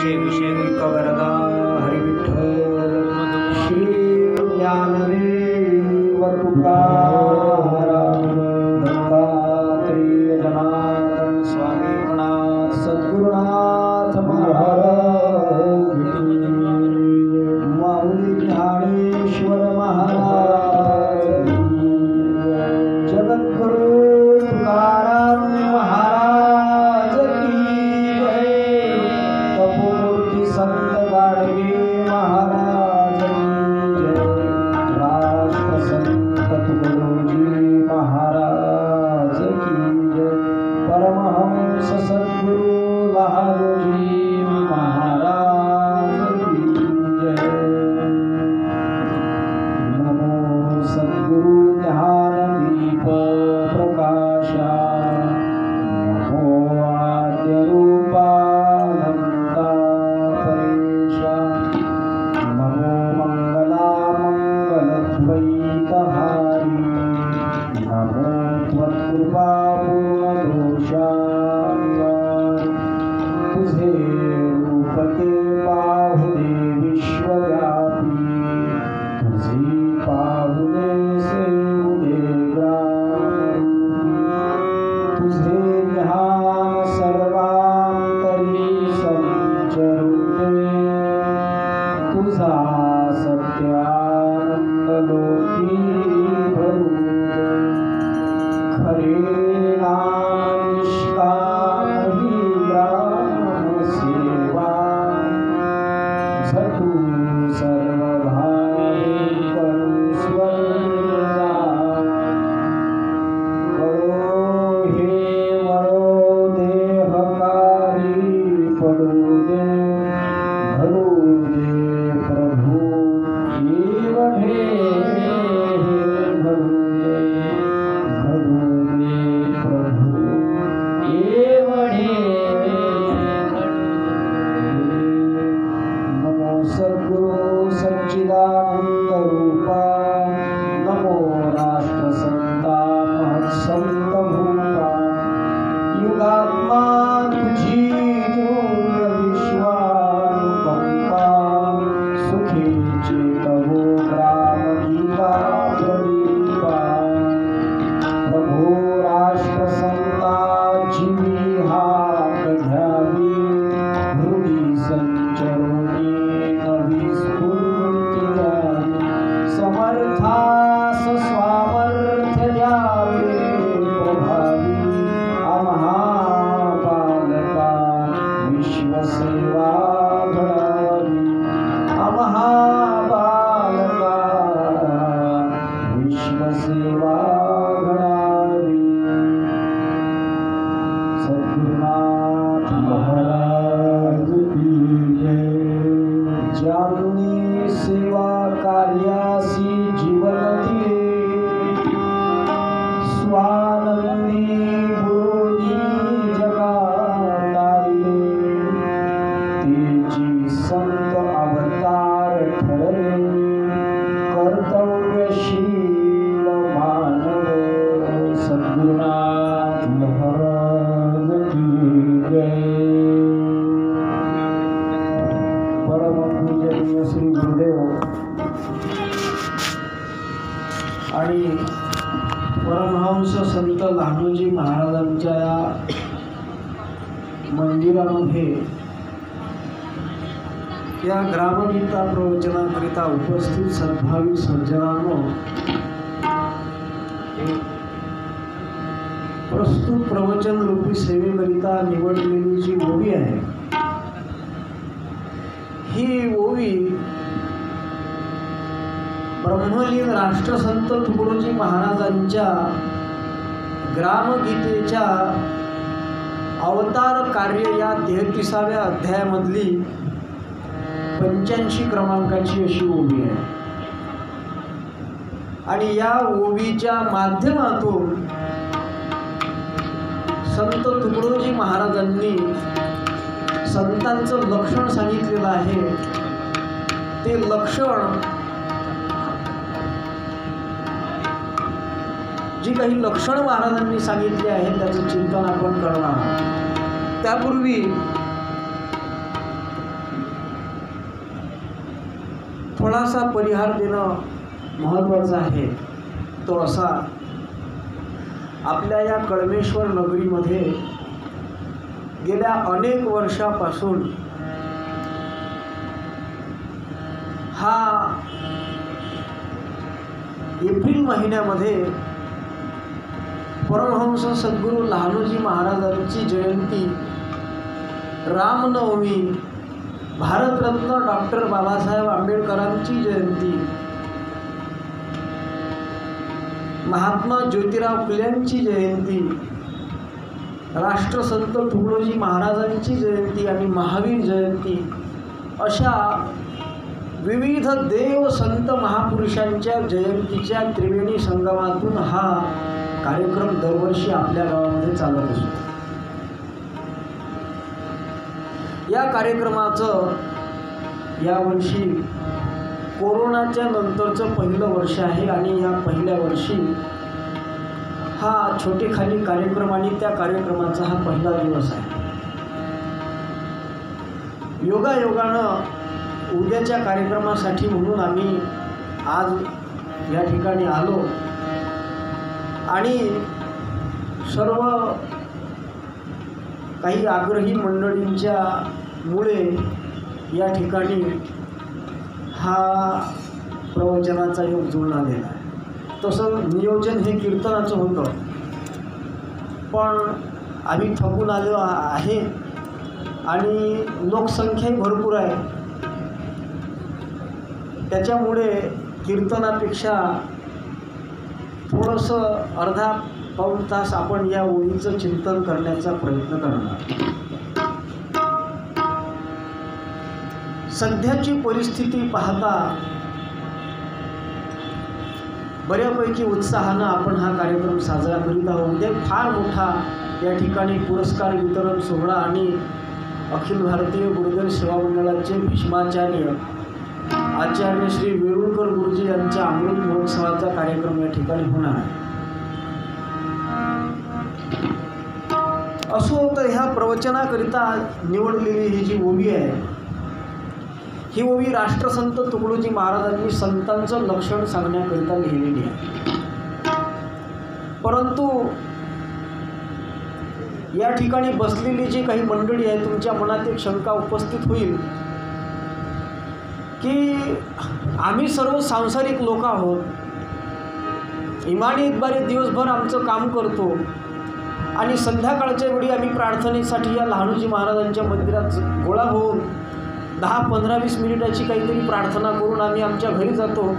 जसे विषय वरदा हरी विठ्ठल श्री ज्ञानदेव तुकाराम दत्तात्रेय जनार्दन स्वामी गणनाथ सद्गुरुनाथ महाराज माऊली ज्ञानेश्वर महाराज जगद्गुरु तुकाराम महाराज की जय तपोमूर्ती संत गाडगे महाराज की जय राष्ट्र संत तुकडोजी महाराज की जय परमहंस सद्गुरु बहादुरजी महाराज की जय नमो सद्गुरु ज्ञानदीप प्रकाशा नमो आद्य रूपानंदा परेशा नमो मंगला मंगलद्वैतहारी नमो त्वत्कृपा पूर्णदोषानिवारि तुझे रूप ते पाहुदे विश्वव्यापी तुझी पाहुदे सेवुदे ग्रामरूपी तुझे ज्ञान सर्वांतरी संचरुदे तुझा सत्यानंद लोकी भरुदे खरे नाम निष्काम ही ग्राम सेवा झटू सर्व भावे करू स्वर्गा करो हे वरो देहकारी पडू दे भरू दे प्रभू एवढे भरू दे प्रभू एवढे नमो सद्गुरु सच्चिदानंद रूपा नमो राष्ट्र संता महत्संत भूपा युगात्मा तुझी दिव्य विश्वानुकंपा सुखी चेतवो ग्राम गीता प्रदीपा प्रभो राष्ट्र संता जीवी हाक घ्यावी हृदी संचरोनी नवी स्फूर्ती द्यावी समर्थास स्वामर्थ्य द्यावे प्रभावी महापालका विश्वसेवा घडावी महापालका विश्वसेवा घडावी सद्गुरुनाथ महाराज की जय ज्यांनी सेवा कार्यासी जीवन दिले स्वानंदी गुरुनी जगात तारिले तेची संत अवतार ठरले कर्तव्यशील मानव सद्गुरुनाथ महाराज की जय परम पूजनीय श्री गुरुदेव आणि परमहंस संत लहानोजी महाराजांच्या या मंदिरामध्ये या ग्रामगीता प्रवचनाकरिता उपस्थित सद्भावी सज्जनांनो प्रस्तुत प्रवचन रूपी सेवेकरिता निवडलेली जी ओवी आहे ही ओवी ब्रह्मलीन राष्ट्रसंत तुकडोजी महाराजांच्या ग्रामगीतेच्या अवतार कार्य या 33व्या अध्यायामधली 85 क्रमांकाची अशी ओवी आहे आणि या ओवीच्या माध्यमातून संत तुकडोजी महाराजांनी संतांचं लक्षण सांगितलेलं आहे ते लक्षण जी काही लक्षण महाराजांनी सांगितली आहेत त्याचं चिंतन आपण करणार आहोत। त्यापूर्वी थोडासा परिहार देणं महत्त्वाचं आहे. तो असा, आपल्या या कळमेश्वर नगरीमध्ये गेल्या अनेक वर्षापासून हा एप्रिल महिन्यामध्ये परमहंस सद्गुरू लहानोजी महाराजांची जयंती, रामनवमी, भारतरत्न डॉक्टर बाबासाहेब आंबेडकरांची जयंती, महात्मा ज्योतिराव फुल्यांची जयंती, राष्ट्रसंत तुकडोजी महाराजांची जयंती आणि महावीर जयंती अशा विविध देव संत महापुरुषांच्या जयंतीच्या त्रिवेणी संगमातून हा कार्यक्रम दरवर्षी आपल्या गावामध्ये चालत असतो. या कार्यक्रमाचं यावर्षी कोरोनाच्या नंतरचं पहिलं वर्ष आहे आणि या पहिल्या वर्षी हा छोटेखानी कार्यक्रम आणि त्या कार्यक्रमाचा हा पहिला दिवस आहे. योगायोगानं उद्याच्या कार्यक्रमासाठी म्हणून आम्ही आज या ठिकाणी आलो आणि सर्व काही आग्रही मंडळींच्या मुळे या ठिकाणी हा प्रवचनाचा योग जुळून आलेला आहे. तसं नियोजन हे कीर्तनाचं होतं, पण आम्ही थकून आलो आहे आणि लोकसंख्याही भरपूर आहे. त्याच्यामुळे कीर्तनापेक्षा थोडंसं अर्धा पाऊण तास आपण या ओळीचं चिंतन करण्याचा प्रयत्न करणार. सध्याची परिस्थिती पाहता बऱ्यापैकी उत्साहानं आपण हा कार्यक्रम साजरा करीत आहोत. उद्या फार मोठा या ठिकाणी पुरस्कार वितरण सोहळा आणि अखिल भारतीय गुरुदेव सेवा मंडळाचे भीष्माचार्य आचार्य श्री वेरुळकर गुरुजी यांच्या अमृत महोत्सवाचा कार्यक्रम या ठिकाणी होणार आहे. असो तर ह्या प्रवचनाकरिता निवडलेली ही जी ओवी आहे, ही ओवी राष्ट्रसंत तुकडोजी महाराजांनी संतांचं लक्षण सांगण्याकरिता लिहिलेली आहे. परंतु या ठिकाणी बसलेली जी काही मंडळी आहे, तुमच्या मनात एक शंका उपस्थित होईल की आम्ही सर्व सांसारिक लोक आहोत, इमानी इतबारे दिवसभर आमचं काम करतो आणि संध्याकाळच्या वेळी आम्ही प्रार्थनेसाठी या लहानोजी महाराजांच्या मंदिरात गोळा होऊन 10-15-20 मिनिटाची काहीतरी प्रार्थना करून आम्ही आमच्या घरी जातो.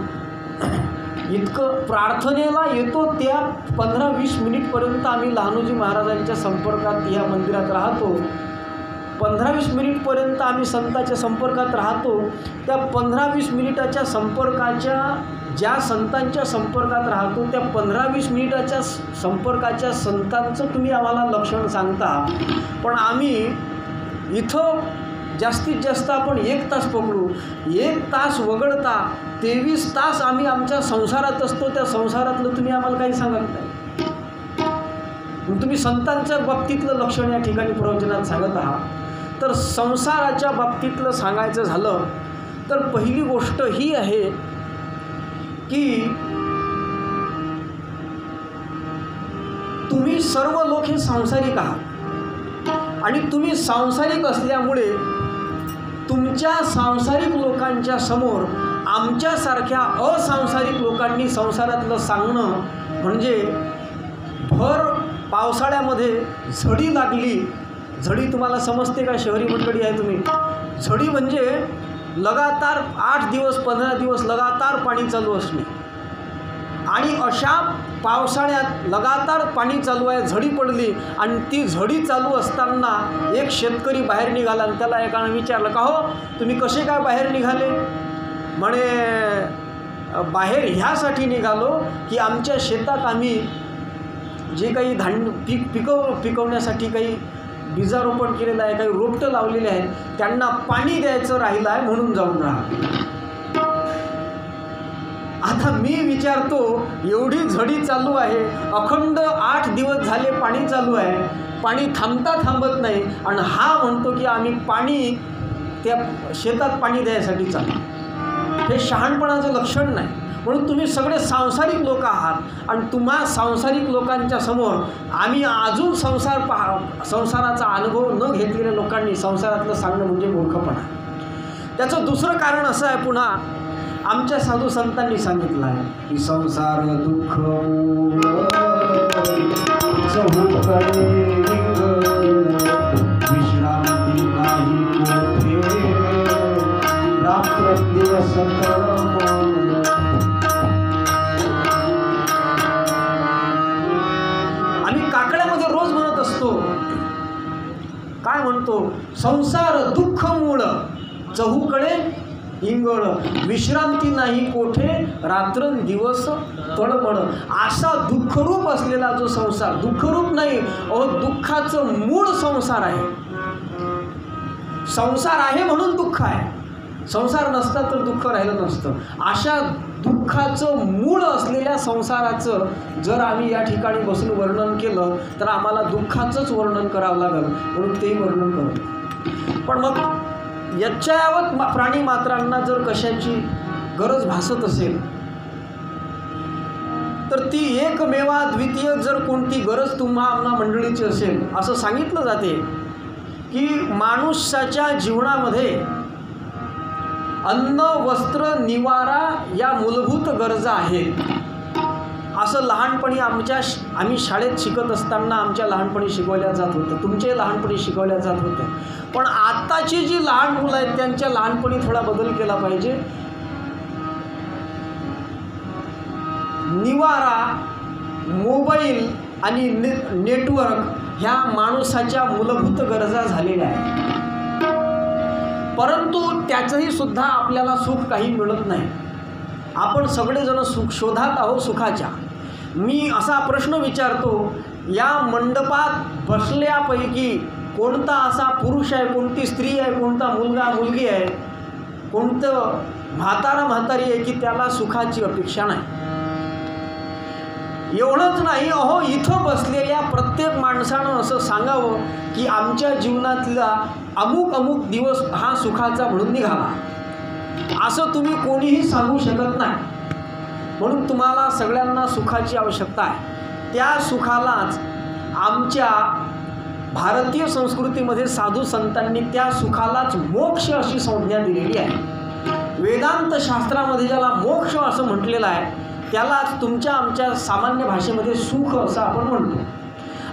इतकं प्रार्थनेला येतो त्या 15-20 मिनिटपर्यंत आम्ही लहानोजी महाराजांच्या संपर्कात या मंदिरात राहतो. 15-20 मिनिटपर्यंत आम्ही संतांच्या संपर्कात राहतो. त्या 15-20 मिनिटाच्या संपर्काच्या ज्या संतांच्या संपर्कात राहतो त्या 15-20 मिनिटाच्या संपर्काच्या संतांचं तुम्ही आम्हाला लक्षण सांगता, पण आम्ही इथं जास्तीत जास्त आपण 1 तास पकडू. 1 तास वगळता 23 तास आम्ही आमच्या संसारात असतो. त्या संसारातलं तुम्ही आम्हाला काही सांगत नाही. तुम्ही संतांच्या बाबतीतलं लक्षण या ठिकाणी प्रवचनात सांगत आहात. तर संसाराच्या बाबतीतलं सांगायचं झालं तर पहिली गोष्ट ही आहे की तुम्ही सर्व लोक हे सांसारिक आहात आणि तुम्ही सांसारिक असल्यामुळे तुमच्या सांसारिक लोकांच्या समोर आमच्यासारख्या असांसारिक लोकांनी संसारातलं सांगणं म्हणजे भर पावसाळ्यामध्ये झडी लागली. झडी तुम्हाला समजते का? शहरी मंडळी आहे तुम्ही. झडी म्हणजे लगातार 8 दिवस 15 दिवस लगातार पाणी चालू असणे आणि अशा पावसाळ्यात लगातार पाणी चालू आहे, झडी पडली आणि ती झडी चालू असताना एक शेतकरी बाहेर निघाला आणि त्याला एकानं विचारलं, का हो तुम्ही कसे काय बाहेर निघाले? म्हणे बाहेर ह्यासाठी निघालो की आमच्या शेतात आम्ही जे काही धान्य पिकवण्यासाठी काही बीजारोपण केलेलं आहे, काही रोपटं लावलेले आहेत, त्यांना पाणी द्यायचं राहिलं आहे म्हणून जाऊन राहा. आता मी विचारतो, एवढी झडी चालू आहे, अखंड 8 दिवस झाले पाणी चालू आहे, पाणी थांबत नाही आणि हा म्हणतो की आम्ही पाणी त्या शेतात पाणी द्यायसाठी चालू. हे शहाणपणाचं लक्षण नाही. म्हणून तुम्ही सगळे सांसारिक लोक आहात आणि तुम्हा सांसारिक लोकांच्या समोर आम्ही अजून संसाराचा अनुभव न घेतलेल्या लोकांनी संसारातलं सांगणं म्हणजे मूर्खपणा. त्याचं दुसरं कारण असं आहे, पुन्हा आमच्या साधू संतांनी सांगितलं आहे की संसार दुःख विश्रांती नाही कोठे रात्र दिवस आम्ही काकड्यामध्ये रोज म्हणत असतो. काय म्हणतो? संसार दुःख मूळ चहूकडे हिंगळ विश्रांती नाही कोठे रात्रंदिवस तळमळ. असा दुःखरूप असलेला जो संसार, दुःखरूप नाही अहो, दुःखाचं मूळ संसार आहे. संसार आहे म्हणून दुःख आहे, संसार नसता तर दुःख राहिलं नसतं. अशा दुःखाचं मूळ असलेल्या संसाराचं जर आम्ही या ठिकाणी बसून वर्णन केलं तर आम्हाला दुःखाचंच वर्णन करावं लागेल, म्हणून तेही वर्णन करतो. पण मग याच्यावत प्राणी मात्रांना जर कशाची गरज भासत असेल तर ती एकमेवा द्वितीय जर कोणती गरज तुम्हा मंडळीची असेल, असं सांगितलं जाते की माणसाच्या जीवनामध्ये अन्न वस्त्र निवारा या मूलभूत गरजा आहेत. असं लहानपणी आम्ही शाळेत शिकत असताना आमच्या लहानपणी शिकवल्या जात होतं, तुमचे लहानपणी शिकवल्या जात होतं. पण आत्ताची जी लहान मुलं आहेत त्यांच्या लहानपणी थोडा बदल केला पाहिजे. निवारा, मोबाईल आणि नेटवर्क ह्या माणसाच्या मूलभूत गरजा झालेल्या आहेत. परंतु त्याचंही सुद्धा आपल्याला सुख काही मिळत नाही. आपण सगळेजण सुख शोधात आहोत सुखाच्या. मी असा प्रश्न विचारतो, या मंडपात बसल्यापैकी कोणता असा पुरुष आहे, कोणती स्त्री आहे, कोणता मुलगा मुलगी आहे, कोणतं म्हातारी आहे की त्याला सुखाची अपेक्षा नाही? एवढंच नाही, अहो इथं बसलेल्या प्रत्येक माणसानं असं सांगावं की आमच्या जीवनातला अमुक अमुक दिवस हा सुखाचा म्हणून निघाला. असं तुम्ही कोणीही सांगू शकत नाही. म्हणून तुम्हाला सगळ्यांना सुखाची आवश्यकता आहे. त्या सुखालाच आमच्या भारतीय संस्कृतीमध्ये साधू संतांनी त्या सुखालाच मोक्ष अशी संज्ञा दिलेली आहे. वेदांत शास्त्रामध्ये ज्याला मोक्ष असं म्हटलेलं आहे त्यालाच तुमच्या आमच्या सामान्य भाषेमध्ये सुख असं आपण म्हणतो.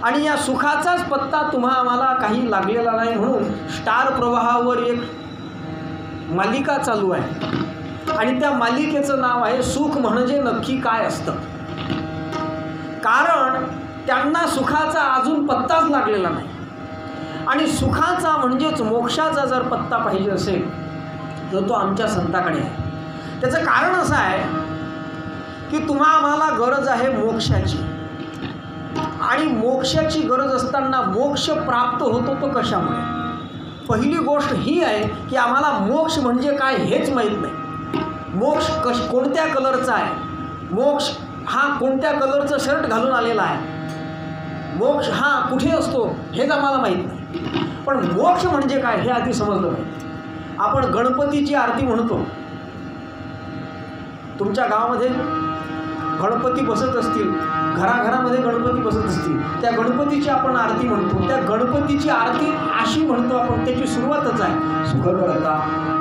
आणि या सुखाचाच पत्ता आम्हाला काही लागलेला नाही, म्हणून स्टार प्रवाहावर एक मालिका चालू आहे आणि त्या मालिकेचं नाव आहे सुख म्हणजे नक्की काय असतं. कारण त्यांना सुखाचा अजून पत्ताच लागलेला नाही. आणि सुखाचा म्हणजेच मोक्षाचा जर पत्ता पाहिजे असेल तर तो आमच्या संताकडे आहे. त्याचं कारण असं आहे की आम्हाला गरज आहे मोक्षाची. आणि मोक्षाची गरज असताना मोक्ष प्राप्त होतो तो कशामुळे? पहिली गोष्ट ही आहे की आम्हाला मोक्ष म्हणजे काय हेच माहीत नाही. मोक्ष कोणत्या कलरचा आहे, मोक्ष हा कोणत्या कलरचं शर्ट घालून आलेला आहे, मोक्ष हा कुठे असतो हेच आम्हाला माहीत नाही. पण मोक्ष म्हणजे काय हे आधी समजलं पाहिजे. आपण गणपतीची आरती म्हणतो. तुमच्या गावामध्ये गणपती बसत असतील, घराघरामध्ये गणपती बसत असतील, त्या गणपतीची आपण आरती म्हणतो. त्या गणपतीची आरती अशी म्हणतो आपण, त्याची सुरुवातच आहे सुखकर्ता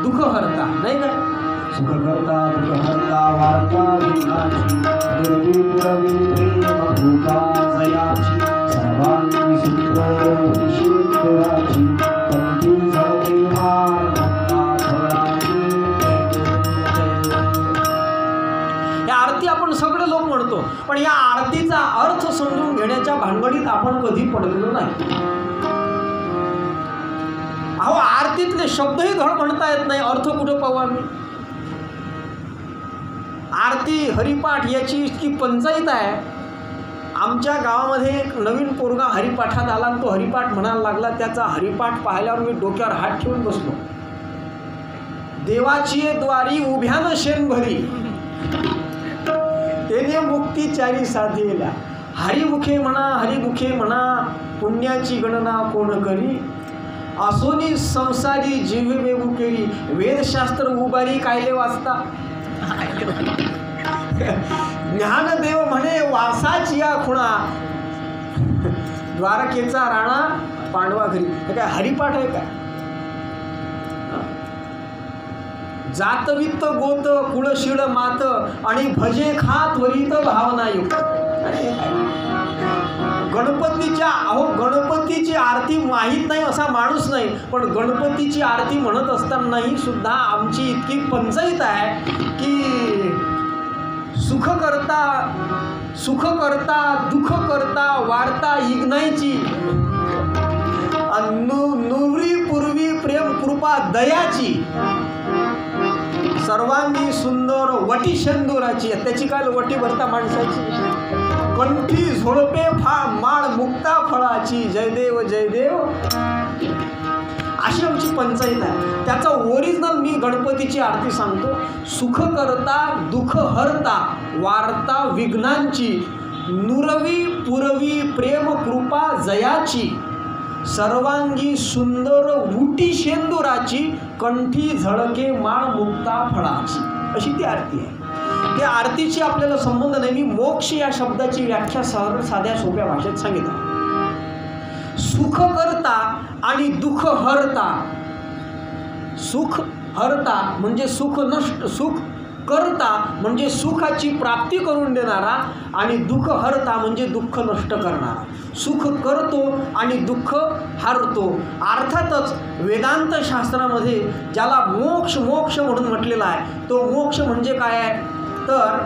दुःखहर्ता, नाही काय? सुखकर्ता दुःखहर्ता वार्ता विघ्नाची दुर्वी पुरवी प्रेम भूता जयाची सर्वांगी सुखो शिवराची पंथी झळके भार भक्ता फळाची. या आरती आपण सगळे लोक म्हणतो, पण या आरतीचा अर्थ समजून घेण्याच्या भानगडीत आपण कधी पडलेलो नाही. अहो आरतीतले शब्दही धड म्हणता येत नाही, अर्थ कुठं पाहू आम्ही? आरती हरिपाठ याची इतकी पंचायत आहे. आमच्या गावामध्ये एक नवीन पोरगा हरिपाठात आला आणि तो हरिपाठ म्हणायला लागला. त्याचा हरिपाठ पाहिल्यावर मी डोक्यावर हात ठेवून बसलो. देवाची द्वारी उभ्यानं शेण भरी तेने मुक्ती चारी साधेला. हरिमुखे म्हणा हरिमुखे म्हणा पुण्याची गणना कोण करी. असोनी संसारी जीव बेगू केली, वेदशास्त्र उभारी कायले वाचता. ज्ञानदेव म्हणे वासाची या खुणा, द्वारकेचा राणा पांडवा घरी. हे काय हरिपाठ आहे काय? जातवित्त गोत कुळशीळ मात आणि भजे खात त्वरित भावना युक्त. गणपतीच्या गणपतीची आरती माहीत नाही असा माणूस नाही, पण गणपतीची आरती म्हणत असतानाही सुद्धा आमची इतकी पंचायत आहे की सुख करता दुःख करता वार्ता इग्नायची, नुरी पूर्वी प्रेम कृपा दयाची, सर्वांगी सुंदर वटी शेंदुराची. त्याची काय वटी भरता माणसाची, कंठी झोडपे माळ मुक्ता फळाची, जयदेव जयदेव. अशी आमची पंचायत आहे. त्याचा ओरिजिनल मी गणपतीची आरती सांगतो. सुख करता दुःख हरता वार्ता विघ्नांची, नुरवी पुरवी प्रेम कृपा जयाची, सर्वांगी सुंदर उटी शेंदुराची, कंठी झळके माळ मुक्ता फळाची. अशी ती आरती आहे. त्या आरतीची आपल्याला संबंध नाही. मी मोक्ष या शब्दाची व्याख्या सरळ साध्या सोप्या भाषेत सांगितलं. सुख करता आणि दुःख हरता. सुख हरता म्हणजे सुख नष्ट, सुख करता म्हणजे सुखाची प्राप्ती करून देणारा, आणि दुःख हरता म्हणजे दुःख नष्ट करणारा. सुख करतो आणि दुःख हरतो. अर्थातच वेदांत शास्त्रामध्ये ज्याला मोक्ष मोक्ष म्हणून म्हटलेला आहे, तो मोक्ष म्हणजे काय आहे तर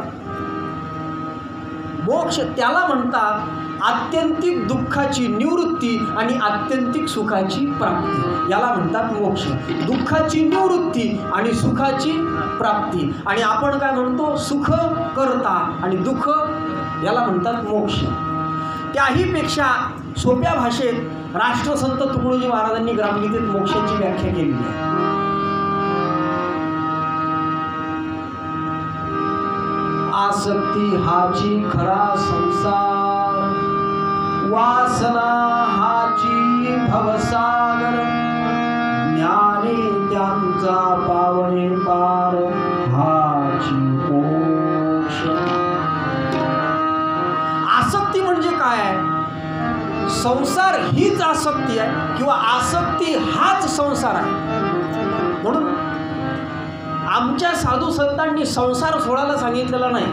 मोक्ष त्याला म्हणतात आत्यंतिक दुःखाची निवृत्ती आणि आत्यंतिक सुखाची प्राप्ती. याला म्हणतात मोक्ष. दुःखाची निवृत्ती आणि सुखाची प्राप्ती. आणि आपण काय म्हणतो, सुख करता आणि दुःख, याला म्हणतात मोक्ष. त्याहीपेक्षा सोप्या भाषेत राष्ट्रसंत तुकडोजी महाराजांनी ग्रामगीतेत मोक्षाची व्याख्या केलेली आहे. आसक्ती हाची खरा संसार, वासना हाची भवसागर, ज्ञानी त्यांचा पावणे पार, हाची मोक्ष. आसक्ती म्हणजे काय आहे? संसार हीच आसक्ती आहे किंवा आसक्ती हाच संसार आहे. म्हणून आमच्या साधू संतांनी संसार सोडायला सांगितलेला नाही,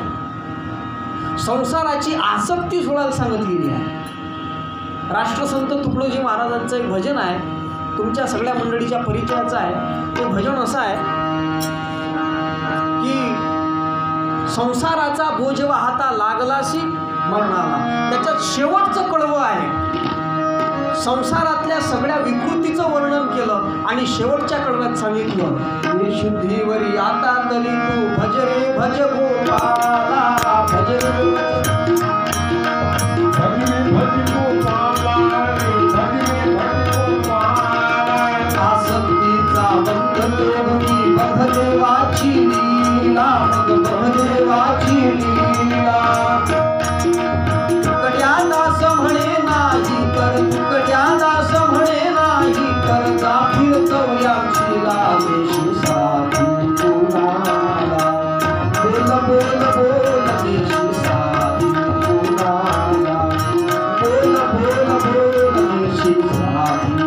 संसाराची आसक्ती सोडायला सांगितलेली आहे. राष्ट्रसंत तुकडोजी महाराजांचं एक भजन आहे, तुमच्या सगळ्या मंडळीच्या परिचयाचं आहे. ते भजन असं आहे की संसाराचा बोझ वाहता लागलासी मरणाला. त्याच्यात शेवटचं कडवं आहे. संसारातल्या सगळ्या विकृतीचं वर्णन केलं आणि शेवटच्या कडव्यात सांगितलं, हे शुद्धीवरी आता तरी तू भज रे भज गोपाला, भज रे भज गोपाला, आसक्तीचा बंध तोडून बघदेवाची लीला, बघदेवाची लीला. तुकड्या दास म्हणे नाही तर, तुकड्या दास म्हणे नाही तर, फिरतो याची लावेशी साधी कुणाला, बोल बोल बोल देशी साधी कुणाला, बोल बोल बोल देशी साधी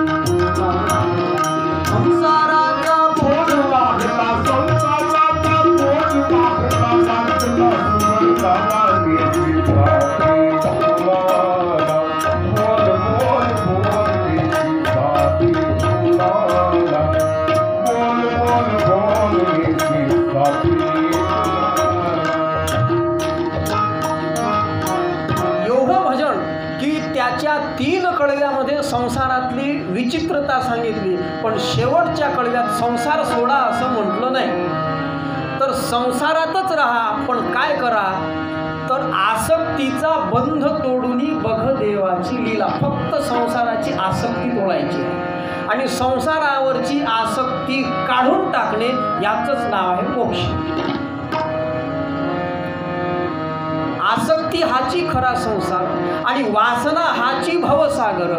कुणाला. संसाराचा बोझ वाढला, संसाराचा बोझ वाढला, लागला सुमंताला देशी साधी. तीन कडव्यामध्ये संसारातली विचित्रता सांगितली, पण शेवटच्या कडव्यात संसार सोडा असं म्हटलं नाही. तर संसारातच राहा, पण काय करा तर आसक्तीचा बंध तोडून बघ देवाची लीला. फक्त संसाराची आसक्ती तोडायची आणि संसारावरची आसक्ती काढून टाकणे, याचंच नाव आहे मोक्ष. आसक्ती हाची खरा संसार आणि वासना हाची भवसागर.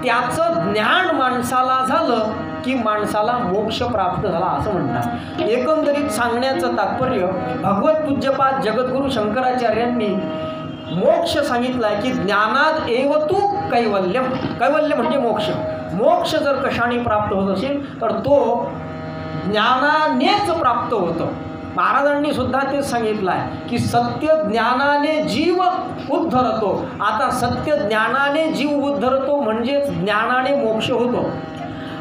त्याचं ज्ञान माणसाला झालं की माणसाला मोक्ष प्राप्त झाला असं म्हणतात. एकंदरीत सांगण्याचं तात्पर्य भगवत पूज्यपाद जगद्गुरू शंकराचार्यांनी मोक्ष सांगितला आहे की ज्ञानात एव तू कैवल्यम. कैवल्य म्हणजे मोक्ष. मोक्ष जर कशाने प्राप्त होत असेल तर तो ज्ञानानेच प्राप्त होतो. महाराजांनी सुद्धा तेच सांगितलं आहे की सत्य ज्ञानाने जीव उद्धरतो. आता सत्य ज्ञानाने जीव उद्धरतो म्हणजेच ज्ञानाने मोक्ष होतो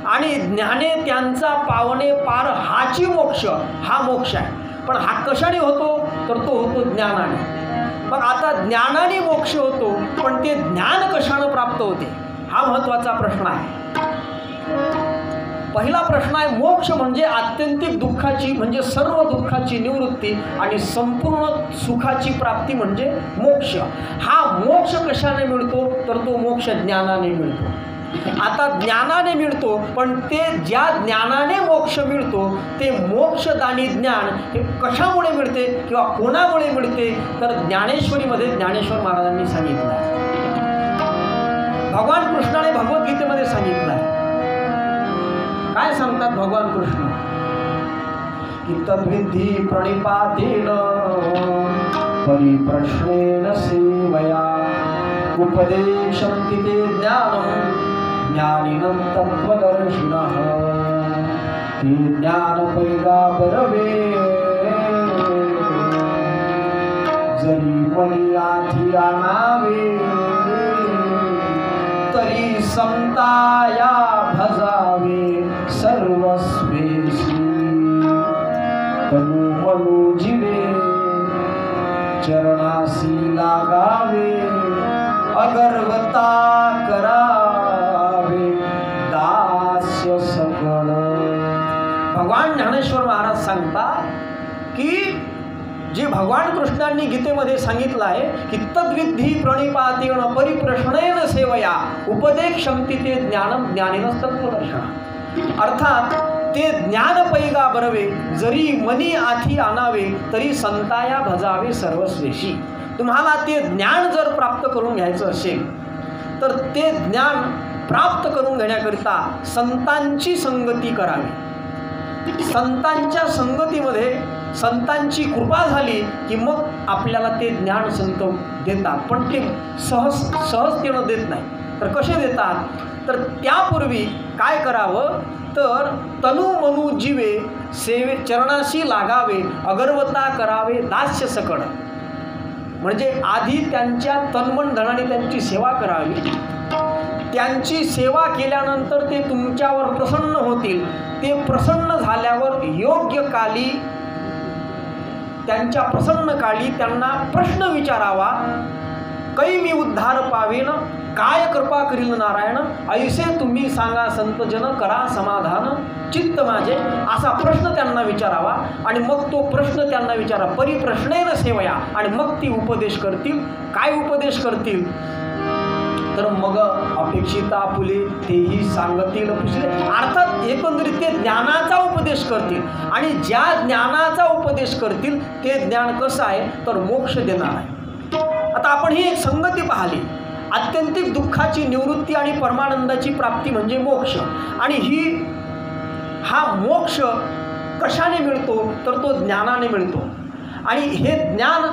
आणि ज्ञाने त्यांचा पावणे पार हाची मोक्ष, हा मोक्ष आहे. पण हा कशाने होतो तर तो होतो ज्ञानाने. मग आता ज्ञानाने मोक्ष होतो पण ते ज्ञान कशानं प्राप्त होते हा महत्त्वाचा प्रश्न आहे. पहिला प्रश्न आहे मोक्ष म्हणजे आत्यंतिक दुःखाची म्हणजे सर्व दुःखाची निवृत्ती आणि संपूर्ण सुखाची प्राप्ती म्हणजे मोक्ष. हा मोक्ष कशाने मिळतो तर तो मोक्ष ज्ञानाने मिळतो. आता ज्ञानाने मिळतो पण ते ज्या ज्ञानाने मोक्ष मिळतो ते मोक्षदानी ज्ञान हे कशामुळे मिळते किंवा कोणामुळे मिळते तर ज्ञानेश्वरीमध्ये ज्ञानेश्वर महाराजांनी सांगितलं आहे. भगवान कृष्णाने भगवद्गीतेमध्ये सांगितलं आहे. काय सांगतात भगवान कृष्ण की तद्विधी प्रणिपातेन परिप्रश्नेन सेवया उपदेशन्ति ते ज्ञानं ज्ञानिनं तत्त्वदर्शिनः ते ज्ञानपैगाबरवे जरी मनी आधी आणावे तरी समताया भजावे सर्वस्वेशी तनु मनु जीवे चरणासी लागावे अगर्वता करावे दास्य सकळ. भगवान ज्ञानेश्वर महाराज सांगतात की जे भगवान कृष्णांनी गीतेमध्ये सांगितलं आहे की तद्विधी प्रणिपातेन परिप्रश्नेन सेवया उपदेशन्ति ते ज्ञानं ज्ञानिनं तत्त्वदर्शिनः. अर्थात ते ज्ञान पैगा बरवे जरी मनी आधी आणावे तरी संताया भजावे सर्वस्वेशी. तुम्हाला ते ज्ञान जर प्राप्त करून घ्यायचं असेल तर ते ज्ञान प्राप्त करून घेण्याकरिता संतांची संगती करावी. संतांच्या संगतीमध्ये संतांची कृपा झाली की मग आपल्याला ते ज्ञान संत देतात. पण ते सहजतेनं देत नाही. तर कसे देतात तर त्यापूर्वी काय करावं तर तनु मनु जीवे सेवे चरणाशी लागावे अगर्वता करावे दास्य सकळ. म्हणजे आधी त्यांच्या तनमन धनाने त्यांची सेवा करावी. त्यांची सेवा केल्यानंतर ते तुमच्यावर प्रसन्न होतील. ते प्रसन्न झाल्यावर योग्य काली त्यांच्या प्रसन्न काळी त्यांना प्रश्न विचारावा. कै मी उद्धार पावेन काय कृपा करील नारायण ऐसे तुम्ही सांगा संतजन करा समाधान चित्त माझे असा प्रश्न त्यांना विचारावा. आणि मग तो प्रश्न त्यांना विचारा परिप्रश्नेन सेवया आणि मग ती उपदेश करतील. काय उपदेश करतील तर मग अपेक्षिता फुले तेही सांगतील पुसले. अर्थात एकंदरीत ते ज्ञानाचा उपदेश करतील आणि ज्या ज्ञानाचा उपदेश करतील ते ज्ञान कसं आहे तर मोक्ष देणार आहे. आता आपण ही एक संगती पाहिली. आत्यंतिक दुःखाची निवृत्ती आणि परमानंदाची प्राप्ती म्हणजे मोक्ष. आणि हा मोक्ष कशाने मिळतो तर तो ज्ञानाने मिळतो. आणि हे ज्ञान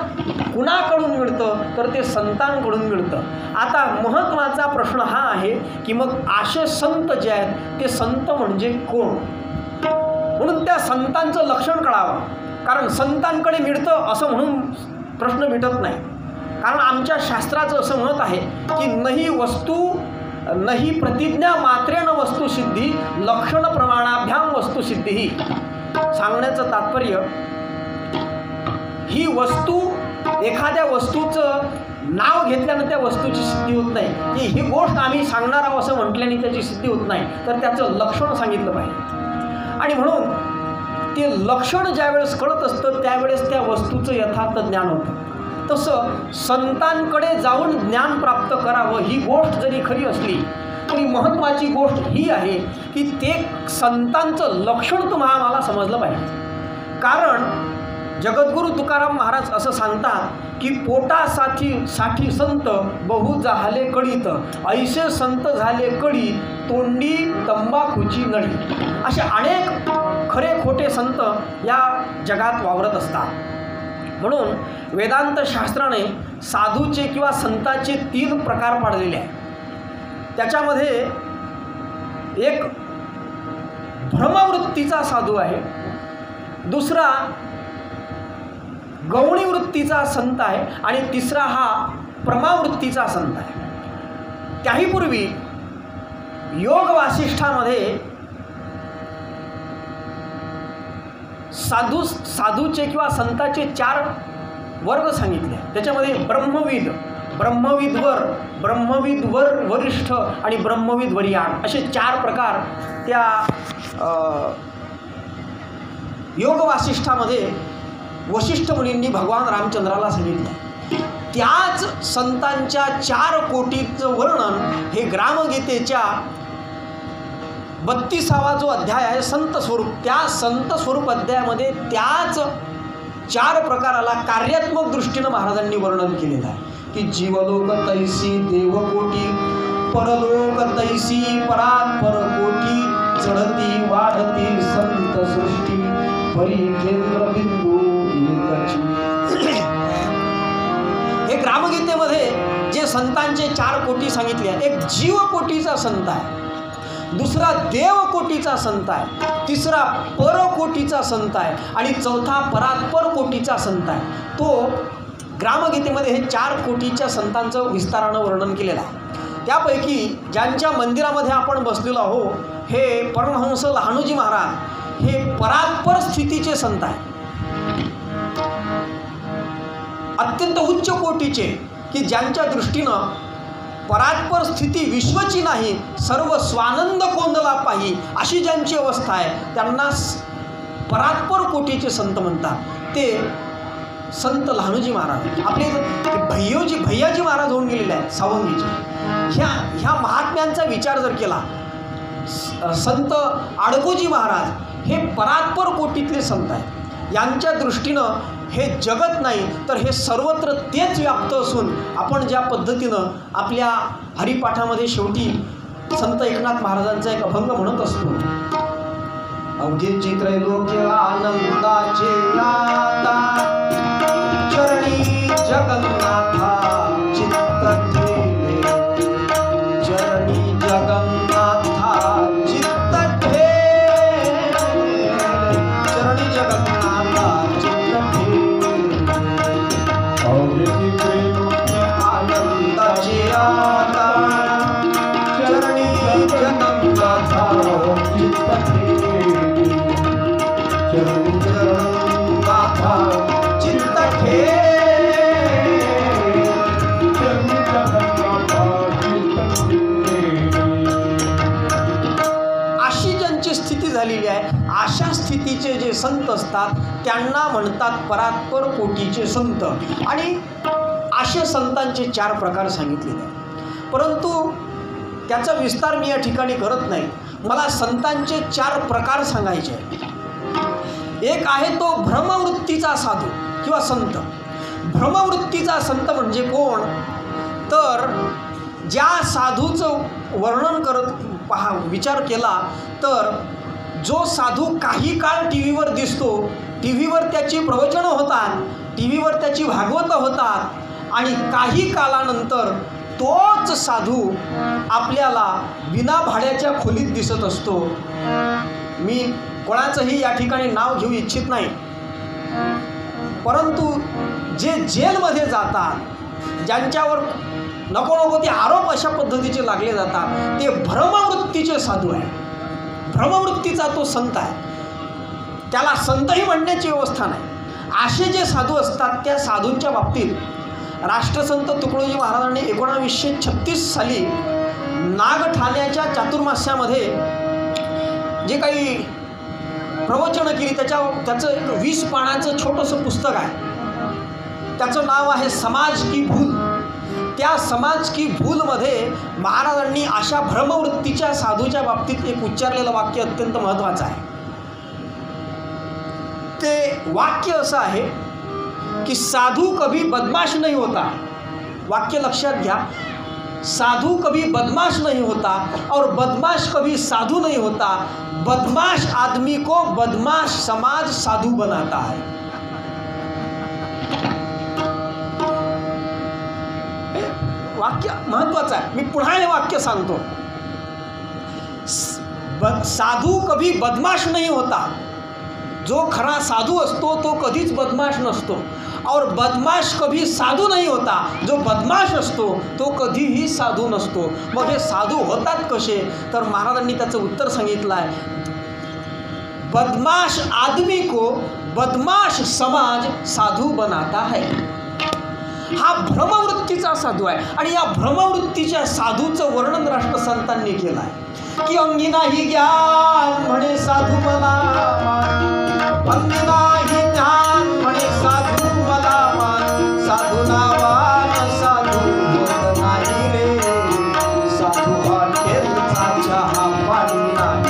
कुणाकडून मिळतं तर ते संतांकडून मिळतं. आता महत्त्वाचा प्रश्न हा आहे की मग असे संत जे आहेत ते संत म्हणजे कोण. म्हणून त्या संतांचं लक्षण कळावं. कारण संतांकडे मिळतं असं म्हणून प्रश्न मिटत नाही. कारण आमच्या शास्त्राचं असं म्हणत आहे की नही वस्तू नही प्रतिज्ञा मात्रेण वस्तुसिद्धी लक्षण प्रमाणाभ्याम वस्तुसिद्धी. सांगण्याचं तात्पर्य ही वस्तू एखाद्या वस्तूचं नाव घेतल्यानं त्या वस्तूची सिद्धी होत नाही. की ही गोष्ट आम्ही सांगणार आहोत असं म्हटल्याने त्याची सिद्धी होत नाही. तर त्याचं लक्षण सांगितलं पाहिजे. आणि म्हणून ते लक्षण ज्यावेळेस कळत असतं त्यावेळेस त्या वस्तूचं यथार्थ ज्ञान होतं. तसं संतांकडे जाऊन ज्ञान प्राप्त करावं ही गोष्ट जरी खरी असली तरी महत्त्वाची गोष्ट ही आहे की ते संतांचं लक्षण तुम्हाला मला समजलं पाहिजे. कारण जगद्गुरू तुकाराम महाराज असं सांगतात की पोटासाठी संत बहु झाले कळीत, ऐसे संत झाले कळी तोंडी तंबाखूची नळी. असे अनेक खरे खोटे संत या जगात वावरत असतात. म्हणून वेदांत शास्त्राने साधूचे किंवा संताचे 3 प्रकार पाडलेले आहे. त्याच्यामध्ये एक भ्रमवृत्तीचा साधू आहे, दुसरा गौणी वृत्तीचा संत आहे आणि तिसरा हा प्रमावृत्तीचा संत आहे. त्याही पूर्वी योग वासिष्ठामध्ये साधूचे किंवा संताचे 4 वर्ग सांगितले. त्याच्यामध्ये ब्रह्मविद वरिष्ठ आणि ब्रह्मविद वरियाण असे 4 प्रकार त्या योग वासिष्ठामध्ये वशिष्ठ मुनींनी भगवान रामचंद्राला सांगितलं. त्याच संतांच्या 4 कोटीचं वर्णन हे ग्रामगीतेच्या 32वा जो अध्याय आहे संत स्वरूप, त्या संत स्वरूप अध्यायामध्ये त्याच 4 प्रकाराला कार्यात्मक दृष्टीनं महाराजांनी वर्णन केलेलं आहे की जीवलोक तैसी देवकोटी, परलोक तैसी परात्पर कोटी, चढती वाढती संत सृष्टी, परिकेंद्र बिंदू एकची. हे ग्रामगीतेमध्ये जे संतांचे 4 कोटी सांगितले आहेत, एक जीवकोटीचा संत आहे, दुसरा देवकोटीचा संत आहे, तिसरा परकोटीचा संत आहे आणि चौथा परात्पर कोटीचा संत आहे. तो ग्रामगीतेमध्ये हे 4 कोटीच्या संतांचं विस्तारानं वर्णन केलेलं आहे. त्यापैकी ज्यांच्या मंदिरामध्ये आपण बसलेलो आहोत हे परमहंस लहानूजी महाराज हे परात्पर स्थितीचे संत आहे, अत्यंत उच्च कोटीचे, की ज्यांच्या दृष्टीनं परात्पर स्थिती विश्वची नाही सर्व स्वानंद कोंदला पाही अशी ज्यांची अवस्था आहे त्यांना परात्पर कोटीचे संत म्हणतात. ते संत लहानूजी महाराज आपले भैयाजी महाराज होऊन गेलेले आहेत सावंगीचे. ह्या महात्म्यांचा विचार जर केला, संत आडकोजी महाराज हे परात्पर कोटीतले संत आहेत. यांच्या दृष्टीनं हे जगत नाही तर हे सर्वत्र तेच व्याप्त असून आपण ज्या पद्धतीनं आपल्या हरिपाठामध्ये शेवटी संत एकनाथ महाराजांचा एक अभंग म्हणत असतो, अवघे त्रैलोक्य आनंदाचे आता चरणी जगन्नाथा चित्त ठेवले, चरणी जगन्नाथा चित्त ठेवले, चरणी जगन्नाथा चित्त ठेवले, अवघे त्रैलोक्य आनंदाचे आता चरणी जगन्नाथा चित्त ठेवले, चरणी जगन्नाथा चित्त ठेवले. अशी ज्यांची स्थिती झालेली आहे अशा स्थितीचे जे संत असतात त्यांना म्हणतात परात्पर कोटीचे संत. आणि असे संतांचे 4 प्रकार सांगितलेले आहेत, परंतु त्याचा विस्तार मी या ठिकाणी करत नाही. मला संतांचे 4 प्रकार सांगायचे आहेत. एक आहे तो भ्रमवृत्तीचा साधू किंवा संत. भ्रमवृत्तीचा संत म्हणजे कोण, तर ज्या साधूचं वर्णन विचार केला तर जो साधू काही काळ टी व्हीवर दिसतो, टी व्हीवर त्याची प्रवचनं होतात, टी व्हीवर त्याची भागवतं होतात आणि काही कालानंतर तोच साधू आपल्याला विना भाड्याच्या खोलीत दिसत असतो. मी कोणाचंही या ठिकाणी नाव घेऊ इच्छित नाही, परंतु जे जेलमध्ये जातात, ज्यांच्यावर नको ते आरोप अशा पद्धतीचे लागले जातात, ते भ्रमवृत्तीचे साधू आहे. भ्रमवृत्तीचा तो संत आहे, त्याला संतही म्हणण्याची व्यवस्था नाही. असे जे साधू असतात त्या साधूंच्या बाबतीत राष्ट्रसंत तुकडोजी महाराजांनी 1936 साली नागठाण्याच्या चातुर्मास्यामध्ये जे काही प्रवचनं केली त्याचं एक 20 पानाचं छोटंसं पुस्तक आहे. त्याचं नाव आहे समाज की भूल. त्या समाज की भूलमध्ये महाराजांनी अशा भ्रमवृत्तीच्या साधूच्या बाबतीत एक उच्चारलेलं वाक्य अत्यंत महत्त्वाचं आहे. ते वाक्य असं आहे कि साधू कभी बदमाश नहीं होता। वाक्य लक्षात घ्या, साधु कभी बदमाश नहीं होता और बदमाश कभी साधु नहीं होता। बदमाश आदमी को बदमाश समाज साधु बनाता है। वाक्य महत्वाचं आहे, मी पुन्हा हे वाक्य सांगतो। साधू कभी बदमाश नहीं होता। जो खरा साधू असतो तो कधीच बदमाश नसतो और बदमाश कभी साधू नहीं होता। जो बदमाश असतो तो कधीही साधू नसतो। मग हे साधू होतात कसे, तर महाराजांनी त्याचं उत्तर सांगितलं आहे, बदमाश आदमी को बदमाश समाज साधू बनाता है। हा भ्रमवृत्तीचा साधू आहे आणि या भ्रमवृत्तीच्या साधूचं वर्णन राष्ट्रसंतांनी केलं आहे की अंगी नाही ज्ञान म्हणे साधू मला, अंगी नाही ज्ञान म्हणे साधू मला मान, साधू नावान साधू होत नाही रे, साधू हॉटेलचा चहा पाणी नाही,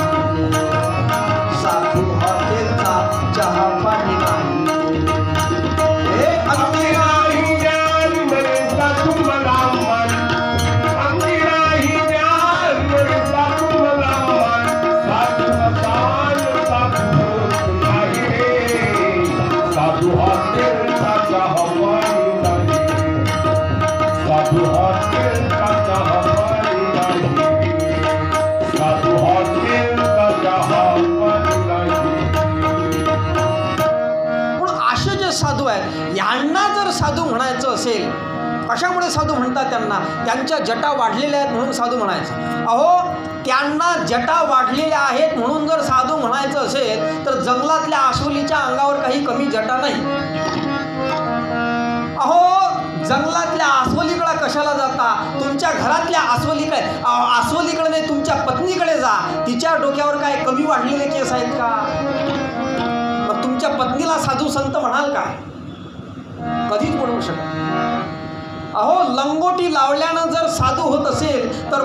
साधू हॉटेलचा चहा पाणी नाही। साधू आहेत यांना जर साधू म्हणायचं असेल, कशामुळे साधू म्हणतात त्यांना, त्यांच्या जटा वाढलेल्या आहेत म्हणून साधू म्हणायचं। अहो त्यांना जटा वाढलेल्या आहेत म्हणून जर साधू म्हणायचं असेल तर जंगलातल्या आसोलीच्या अंगावर काही कमी जटा नाही। अहो जंगलातल्या आसोलीकडे कशाला जाता, तुमच्या घरातल्या आसोलीकडे नाही, तुमच्या पत्नीकडे जा, तिच्या डोक्यावर काय कमी वाढलेले केस आहेत का? मग तुमच्या पत्नीला साधू संत म्हणाल का? कधीच म्हणू शकत। अहो लंगोटी लावल्यानं जर साधू होत असेल तर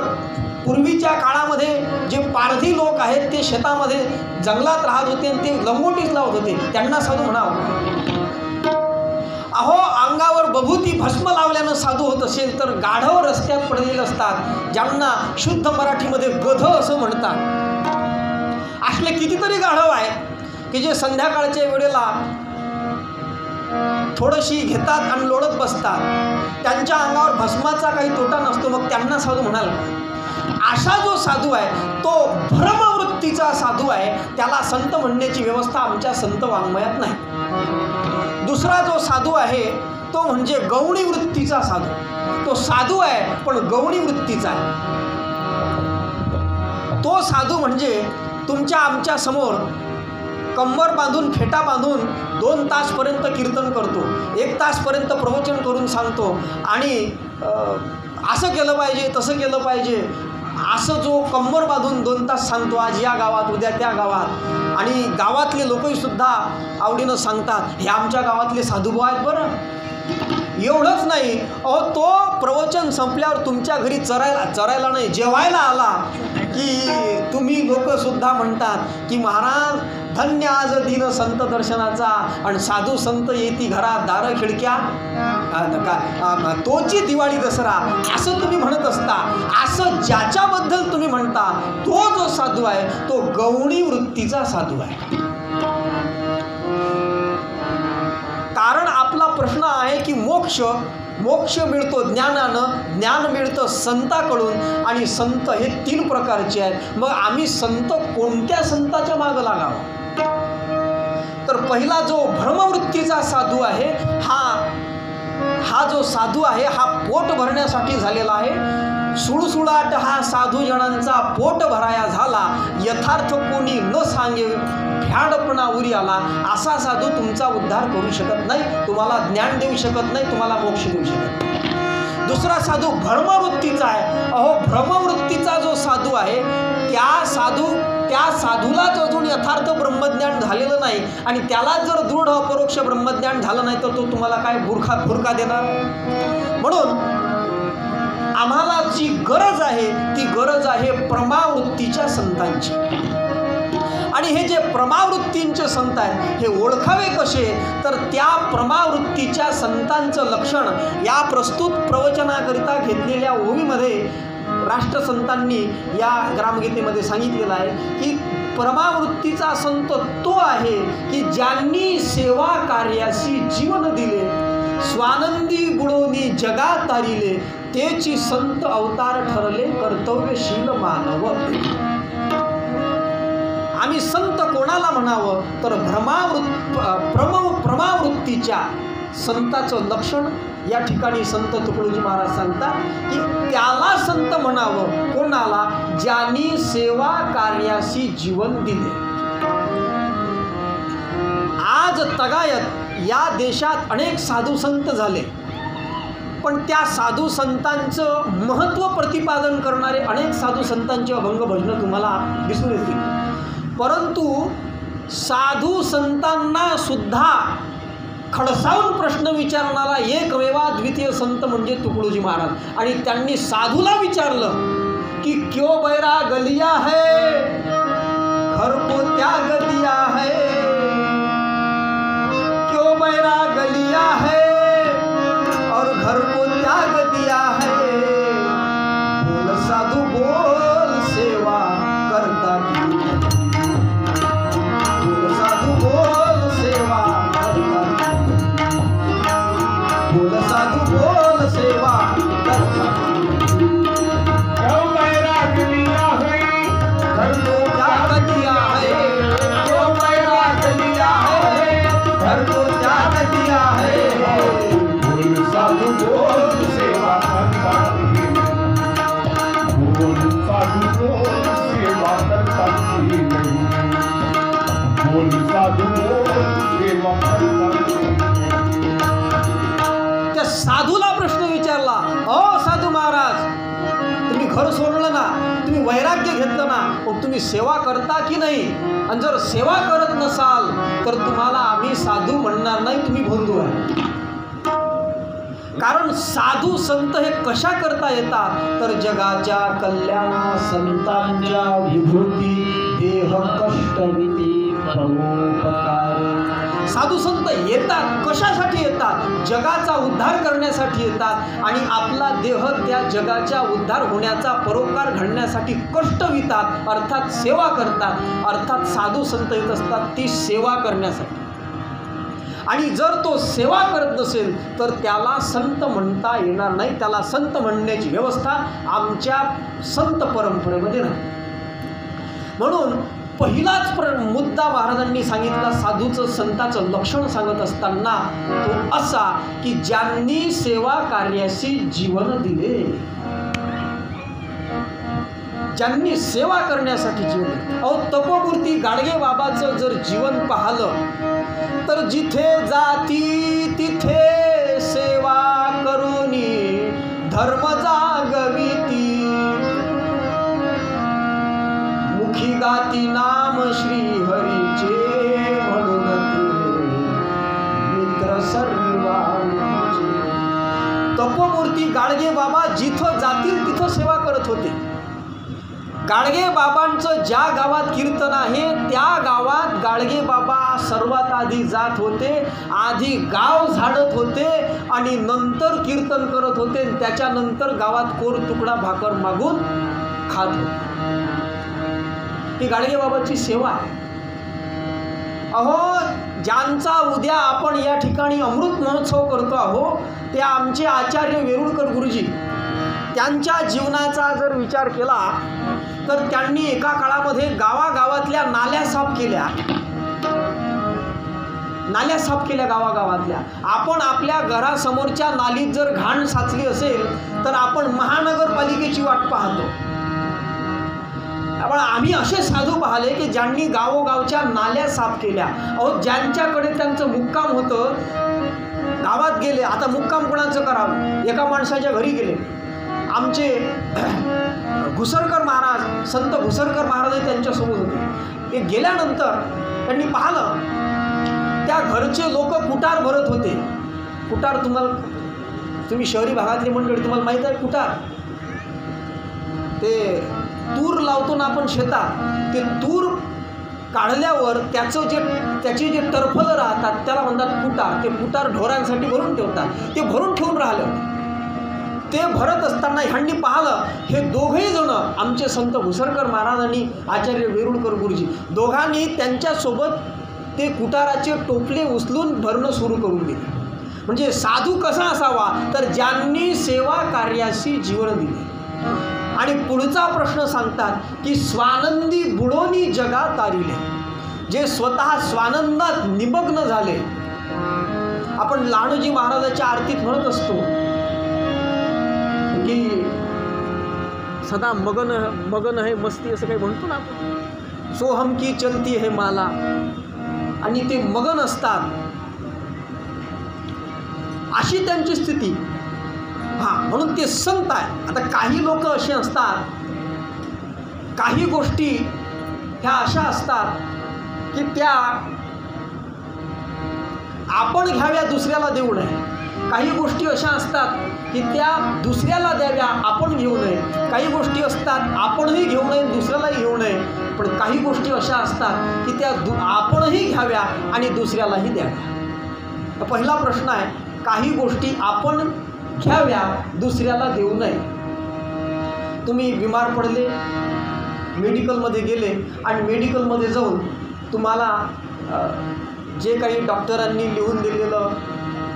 पूर्वीच्या काळामध्ये जे पारधी लोक आहेत ते शेतामध्ये जंगलात राहत होते आणि ते लंगोटीच लावत होते, त्यांना साधू म्हणावं। अहो अंगावर बभूती भस्म लावल्यानं साधू होत असेल तर गाढव रस्त्यात पडलेले असतात, ज्यांना शुद्ध मराठीमध्ये गध असं म्हणतात। असले कितीतरी गाढव आहेत की जे संध्याकाळच्या वेळेला थोडीशी घेतात आणि लोळत बसतात, त्यांच्या अंगावर भस्माचा काही तोटा नसतो, मग त्यांना साधू म्हणाल का? असा जो साधू आहे तो भ्रमवृत्तीचा साधू आहे, त्याला संत म्हणण्याची व्यवस्था आमच्या संत वाङ्मयात नाही। दुसरा जो साधू आहे तो म्हणजे गौणी वृत्तीचा साधू। तो साधू आहे पण गौणी वृत्तीचा आहे। तो साधू म्हणजे तुमच्या आमच्या समोर कंबर बांधून फेटा बांधून 2 तासपर्यंत कीर्तन करतो, 1 तासपर्यंत प्रवचन करून सांगतो आणि असं केलं पाहिजे तसं केलं पाहिजे असं जो कंबर बांधून 2 तास सांगतो, आज या गावात उद्या त्या गावात, आणि गावातले लोकही सुद्धा आवडीनं सांगतात हे आमच्या गावातले साधुभाऊ आहेत बरं। एवढंच नाही, अहो तो प्रवचन संपल्यावर तुमच्या घरी चरायला नाही जेवायला आला की तुम्ही लोकसुद्धा म्हणतात की महाराज धन्य आज दिन संत दर्शनाचा, आणि साधू संत येती घरात दारं खिडक्या तोची दिवाळी दसरा असं तुम्ही म्हणत असता। असं ज्याच्याबद्दल तुम्ही म्हणता तो जो साधू आहे तो गौणी वृत्तीचा साधू आहे। कारण आपला प्रश्न आहे की मोक्ष मिळतो ज्ञानानं, ज्ञान मिळतं संताकडून, आणि संत हे 3 प्रकारचे आहेत। मग आम्ही संत कोणत्या संताच्या मागं लागावं? तर पहिला जो भ्रमवृत्तीचा साधू आहे हा जो साधू आहे हा पोट भरण्यासाठी झालेला आहे। सुळसुळाट हा साधू जणांचा पोट भराया झाला, यथार्थ कोणी न सांगे भ्याडपणा उरी आला। असा साधू तुमचा उद्धार करू शकत नाही, तुम्हाला ज्ञान देऊ शकत नाही, तुम्हाला मोक्ष देऊ शकत नाही। दुसरा साधू भ्रमवृत्तीचा आहे। अहो भ्रमवृत्तीचा जो साधू आहे त्या साधूलाच अजून यथार्थ ब्रह्मज्ञान झालेलं नाही, आणि त्याला जर दृढ अपरोक्ष ब्रह्मज्ञान झालं नाही तर तो तुम्हाला काय बुरखा देणार? म्हणून आम्हाला जी गरज आहे ती गरज आहे प्रमावृत्तीच्या संतांची। आणि हे जे प्रमावृत्तींचे संत आहेत हे ओळखावे कसे, तर त्या प्रमावृत्तीच्या संतांचं लक्षण या प्रस्तुत प्रवचनाकरिता घेतलेल्या ओवीमध्ये राष्ट्रसंतांनी या ग्रामगीतेमध्ये सांगितलेलं आहे की परमावृत्तीचा संत तो आहे की ज्यांनी सेवा कार्यासी जीवन दिले, स्वानंदी गुणोनी जगात तारिले, तेची संत अवतार ठरले कर्तव्यशील मानव. आम्ही संत कोणाला म्हणावं, तर प्रमावृत्तीच्या संताचं लक्षण या ठिकाणी संत तुकडोजी महाराज सांगतात की त्याला संत म्हणावं. कोणाला? ज्यांनी सेवा कार्याशी जीवन दिले. आज तगायत या देशात अनेक साधू संत झाले, पण त्या साधू संतांचं महत्त्व प्रतिपादन करणारे अनेक साधू संतांची अभंग भजनं तुम्हाला दिसून येतील. परंतु साधू संतांना सुद्धा खडसावून प्रश्न विचारणारा एकमेवा द्वितीय संत म्हणजे तुकडोजी महाराज. आणि त्यांनी साधूला विचारलं की क्यों बैरा गलिया है, घर को त्याग दिया है, क्यों बैरा गलिया है और घर को त्याग दिया है, बोल साधू बोल सेवा करता की, बोल साधू बोल सेवा करता की, बोल साधू बोल सेवा करता की, क्यों बैरा गलिया है, घर को त्याग दिया है, क्यों बैरा गलिया है, घर को त्याग दिया है, बोल साधू बोल सेवा करता की, बोल साधू बोल सेवा करता की, बोल साधू बोल सेवा करता की. त्या साधूला प्रश्न विचारला, ओ साधू महाराज, तुम्ही घर सोडलं ना, तुम्ही वैराग्य घेतलं ना, मग तुम्ही सेवा करता की नाही? आणि जर सेवा करत नसाल तर तुम्हाला आम्ही साधू म्हणणार नाही, तुम्ही भोंदू आहे. कारण साधू संत हे कशा करता येतात, तर जगाच्या कल्याणा संतांच्या विभूती देह कष्टविती परोपकार. साधू संत येतात कशासाठी येतात? जगाचा उद्धार करण्यासाठी येतात आणि आपला देह त्या जगाच्या उद्धार होण्याचा परोपकार घडण्यासाठी कष्ट वितात, अर्थात सेवा करतात. अर्थात साधू संत येत असतात ती सेवा करण्यासाठी. आणि जर तो सेवा करत नसेल तर त्याला संत म्हणता येणार नाही. त्याला संत म्हणण्याची व्यवस्था आमच्या संत परंपरेमध्ये नाही. म्हणून पहिलाच मुद्दा महाराजांनी सांगितला साधूचं संताचं लक्षण सांगत असताना तो असा की ज्यांनी सेवा कार्याशी जीवन दिले, ज्यांनी सेवा करण्यासाठी जीवन दिले. अहो, तपोमूर्ती गाडगे बाबाचं जर जीवन पाहिलं तर जिथे जाती तिथे सेवा करुनी धर्म जागविती, मुखी गाती नाम श्री हरीचे, म्हणून ते मित्र सर्वांचे. तपोमूर्ती गाडगे बाबा जिथं जातील तिथं सेवा करत होते. गाडगे बाबांचं ज्या गावात कीर्तन आहे त्या गावात गाडगे बाबा सर्वात आधी जात होते. आधी गाव झाडत होते आणि नंतर कीर्तन करत होते. त्याच्यानंतर गावात कोर तुकडा भाकर मागून खात होते. ही गाडगे बाबाची सेवा आहे. अहो, ज्यांचा उद्या आपण या ठिकाणी अमृत महोत्सव करतो आहो ते आमचे आचार्य वेरुळकर गुरुजी. त्यांच्या जीवनाचा जर विचार केला तर त्यांनी एका काळामध्ये गावागावातल्या नाल्या साफ केल्या. नाल्या साफ केल्या गावागावातल्या. आपण आपल्या घरासमोरच्या नालीत जर घाण साचली असेल तर आपण महानगरपालिकेची वाट पाहतो. पण आम्ही असे साधू पाहिले की ज्यांनी गावोगावच्या नाल्या साफ केल्या. अहो, ज्यांच्याकडे त्यांचं मुक्काम होतं, गावात गेले. आता मुक्काम कोणाचं करावं? एका माणसाच्या घरी गेले. आमचे घुसरकर महाराज, संत घुसरकर महाराज त्यांच्यासोबत होते. ते गेल्यानंतर त्यांनी पाहिलं त्या घरचे लोक कुटार भरत होते. कुटार तुम्ही शहरी भागातली मंडळी तुम्हाला माहीत आहे कुटार? ते तूर लावतो ना आपण शेतात, ते तूर काढल्यावर त्याची जे टरफलं राहतात त्याला म्हणतात कुटार. ते कुटार ढोरांसाठी भरून ठेवतात. ते भरून ठेवून राहिलं. ते भरत असताना ह्यांनी पाहिलं, हे दोघंही जण आमचे संत भुसरकर महाराजांनी, आचार्य वेरुळकर गुरुजी, दोघांनी त्यांच्यासोबत ते कुटाराचे टोपले उचलून भरणं सुरू करून दिले. म्हणजे साधू कसा असावा, तर ज्यांनी सेवा कार्याशी जीवन दिले. आणि पुढचा प्रश्न सांगतात की स्वानंदी बुडोनी जगा तारिले, जे स्वतः स्वानंदात निमग्न झाले. आपण लहानोजी महाराजाच्या आरतीत म्हणत असतो की सदा मगन है मस्ती, असं काही म्हणतो ना आपण, सोहम की चलती है माला. आणि ते मगन असतात, अशी त्यांची स्थिती. म्हणून ते संत आहे. आता काही लोक असे असतात, काही गोष्टी ह्या अशा असतात की त्या आपण घ्याव्या, दुसऱ्याला देऊ नये. काही गोष्टी अशा असतात की त्या दुसऱ्याला द्याव्या, आपण घेऊ नये. काही गोष्टी असतात आपणही घेऊ नये, दुसऱ्यालाही घेऊ नये. पण काही गोष्टी अशा असतात की त्या आपणही घ्याव्या आणि दुसऱ्यालाही द्याव्या. तर पहिला प्रश्न आहे, काही गोष्टी आपण घ्याव्या, दुसऱ्याला देऊ नये. तुम्ही बिमार पडले, मेडिकलमध्ये गेले आणि मेडिकलमध्ये जाऊन तुम्हाला जे काही डॉक्टरांनी लिहून दिलेलं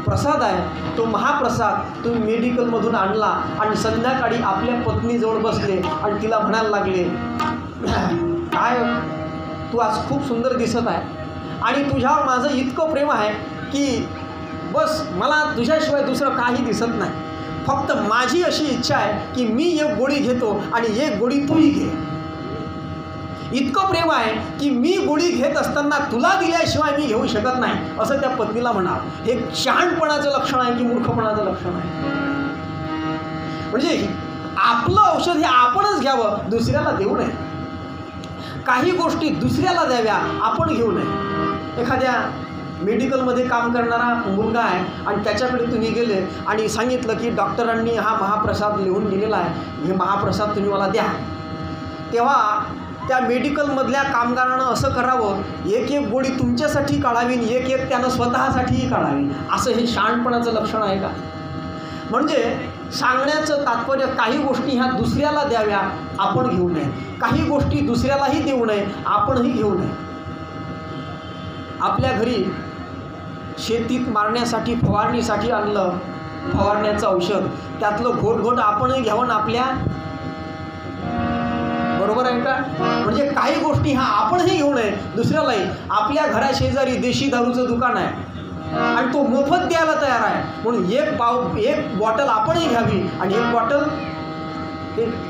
प्रसाद आहे, तो महाप्रसाद तुम्ही मेडिकलमधून आणला आणि संध्याकाळी आपल्या पत्नीजवळ बसले आणि तिला म्हणायला लागले, काय तू आज खूप सुंदर दिसत आहे आणि तुझ्यावर माझं इतकं प्रेम आहे की बस मला तुझ्याशिवाय दुसरं काही दिसत नाही. फक्त माझी अशी इच्छा आहे की मी एक गोळी घेतो आणि एक गोळी तूही घे. इतकं प्रेम आहे की मी गोळी घेत असताना तुला दिल्याशिवाय मी घेऊ शकत नाही, असं त्या पत्नीला म्हणावं. हे शहाणपणाचं लक्षण आहे की मूर्खपणाचं लक्षण आहे? म्हणजे आपलं औषध हे आपणच घ्यावं, दुसऱ्याला देऊ नये. काही गोष्टी दुसऱ्याला द्याव्या, आपण घेऊ नये. एखाद्या मेडिकलमध्ये काम करणारा मुलगा आहे आणि त्याच्याकडे तुम्ही गेले आणि सांगितलं की डॉक्टरांनी हा महाप्रसाद लिहून दिलेला आहे, हे महाप्रसाद तुम्ही मला द्या. तेव्हा त्या मेडिकलमधल्या कामगारानं असं करावं, एक एक गोळी तुमच्यासाठी काढावी, एक एक त्यानं स्वतःसाठीही काढावी. असं हे शहाणपणाचं लक्षण आहे का? म्हणजे सांगण्याचं तात्पर्य, काही गोष्टी ह्या दुसऱ्याला द्याव्या, आपण घेऊ नये. काही गोष्टी दुसऱ्यालाही देऊ नये, आपणही घेऊ नये. आपल्या घरी शेतीत मारण्यासाठी, फवारणीसाठी आणलं फवारण्याचं औषध, त्यातलं घोट आपणही घ्यावं आपल्या, बरोबर आहे का? म्हणजे काही गोष्टी ह्या आपणही घेऊ नये, दुसऱ्यालाही. आपल्या घराशेजारी देशी दारूचं दुकान आहे आणि तो मोफत द्यायला तयार आहे, म्हणून एक बॉटल आपणही घ्यावी आणि एक बॉटल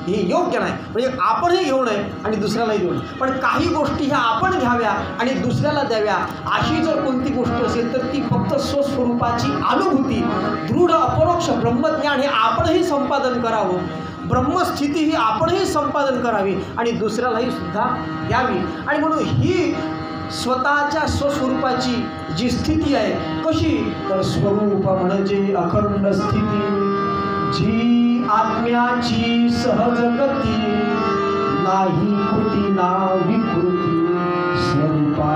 हे योग्य नाही. म्हणजे आपणही घेऊ नये आणि दुसऱ्यालाही देऊ नये. पण काही गोष्टी ह्या आपण घ्याव्या आणि दुसऱ्याला द्याव्या, अशी जर कोणती गोष्ट असेल तर ती फक्त स्वस्वरूपाची अनुभूती, दृढ अपरोक्ष ब्रह्मज्ञान हे आपणही संपादन करावं, ब्रह्मस्थिती ही आपणही संपादन करावी आणि दुसऱ्यालाही सुद्धा द्यावी. आणि म्हणून ही स्वतःच्या स्वस्वरूपाची जी स्थिती आहे, कशी तर स्वरूप म्हणजे अखंड स्थिती, जी आत्म्याची सहज गती, नाही कृती ना विकृती, स्वरूपा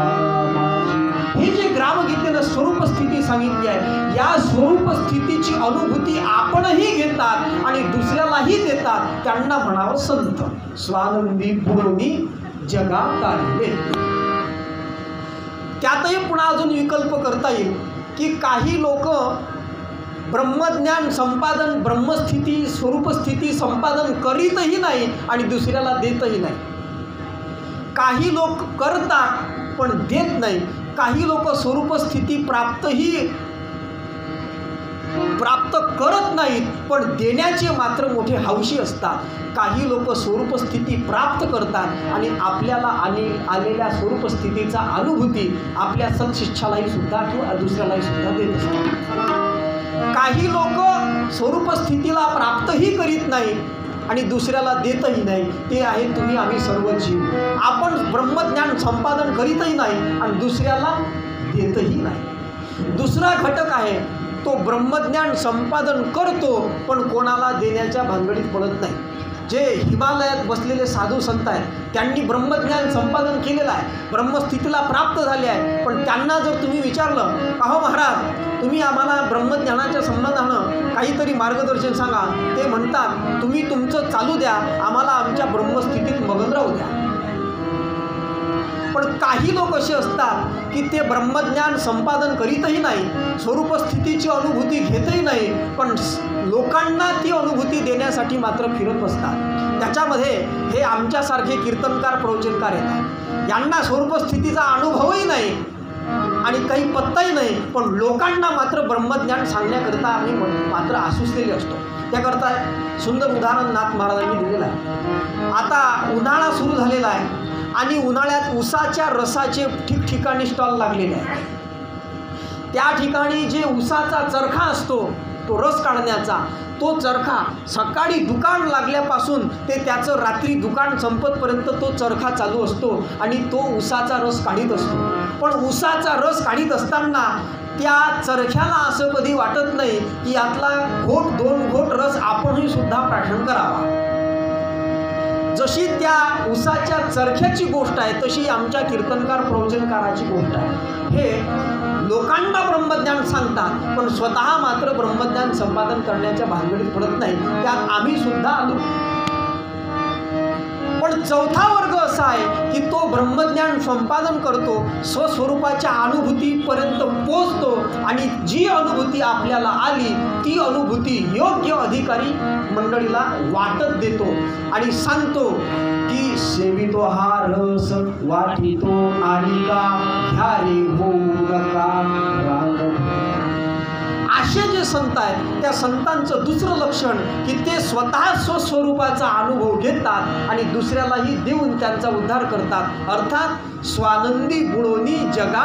माझी. ही जी ग्रामगीतेनं स्वरूप स्थिती सांगितली आहे, या स्वरूप स्थितीची अनुभूती आपणही घेतात आणि दुसऱ्यालाही देतात, त्यांना म्हणावं संत. स्वानंदी बुडोनी जगा तारिले. त्यातही पुन्हा अजून विकल्प करता येईल की काही लोक ब्रह्मज्ञान संपादन, ब्रह्मस्थिती, स्वरूपस्थिती संपादन करीतही नाही आणि दुसऱ्याला देतही नाही. काही लोक करतात पण देत नाही. काही लोक स्वरूपस्थिती प्राप्त करत नाहीत पण देण्याचे मात्र मोठे हौशी असतात. काही लोक स्वरूपस्थिती प्राप्त करतात आणि आपल्याला आलेल्या स्वरूपस्थितीचा अनुभूती आपल्या सत्शिष्यालाही सुद्धा किंवा दुसऱ्यालाही सुद्धा देत असतात. काही लोक स्वरूपस्थितीला प्राप्तही करीत नाही आणि दुसऱ्याला देतही नाही. ते आहे तुम्ही आम्ही सर्व जीव. आपण ब्रह्मज्ञान संपादन करीतही नाही आणि दुसऱ्याला देतही नाही. दुसरा घटक आहे, तो ब्रह्मज्ञान संपादन करतो पण कोणाला देण्याच्या भानगडीत पडत नाही. जे हिमालयात बसलेले साधू संत आहेत त्यांनी ब्रह्मज्ञान संपादन केलेलं आहे, ब्रह्मस्थितीला प्राप्त झाले आहे, पण त्यांना जर तुम्ही विचारलं अहो महाराज तुम्ही आम्हाला ब्रह्मज्ञानाच्या संबंधानं काहीतरी मार्गदर्शन सांगा, ते म्हणतात तुम्ही तुमचं चालू द्या, आम्हाला आमच्या ब्रह्मस्थितीत मग्न राहू द्या. पण काही लोक असे असतात की ते ब्रह्मज्ञान संपादन करीतही नाही, स्वरूपस्थितीची अनुभूती घेतही नाही, पण लोकांना ती अनुभूती देण्यासाठी मात्र फिरत बसतात. त्याच्यामध्ये हे आमच्यासारखे कीर्तनकार प्रवचनकार येतात, यांना स्वरूपस्थितीचा अनुभवही नाही आणि काही पत्ताही नाही, पण लोकांना मात्र ब्रह्मज्ञान सांगण्याकरता आम्ही मात्र आसुसलेले असतो. त्याकरता सुंदर उदाहरण नाथ महाराजांनी दिलेलं आहे. आता उन्हाळा सुरू झालेला आहे आणि उन्हाळ्यात उसाच्या रसाचे ठिकठिकाणी स्टॉल लागलेले आहेत. त्या ठिकाणी जे उसाचा चरखा असतो तो रस काढण्याचा, तो चरखा सकाळी दुकान लागल्यापासून ते त्याचं रात्री दुकान संपतपर्यंत तो चरखा चालू असतो आणि तो उसाचा रस काढीत असतो. पण उसाचा रस काढीत असताना त्या चरख्याला असं कधी वाटत नाही की यातला घोट 2 घोट रस आपणही सुद्धा प्राशन करावा. जशी त्या उसाच्या चरख्याची गोष्ट आहे तशी आमच्या कीर्तनकार प्रवचनकाराची गोष्ट आहे. हे लोकांना ब्रह्मज्ञान सांगतात पण स्वतः मात्र ब्रह्मज्ञान संपादन करण्याच्या भानगडीत पडत नाही. त्यात आम्ही सुद्धा आलो. पण चौथा वर्ग असा आहे की तो ब्रह्मज्ञान संपादन करतो, स्वस्वरूपाच्या अनुभूतीपर्यंत पोचतो आणि जी अनुभूती आपल्याला आली ती अनुभूती योग्य अधिकारी मंडळीला वाटत देतो आणि सांगतो की सेवितो हा रस वाटितो आणि का घ्या रे होऊ नका राग. असे जे संत आहेत त्या संतांचं दुसरं लक्षण की ते स्वतः स्वस्वरूपाचा अनुभव घेतात आणि दुसऱ्यालाही देऊन त्यांचा उद्धार करतात. अर्थात स्वानंदी बुडोनी जगा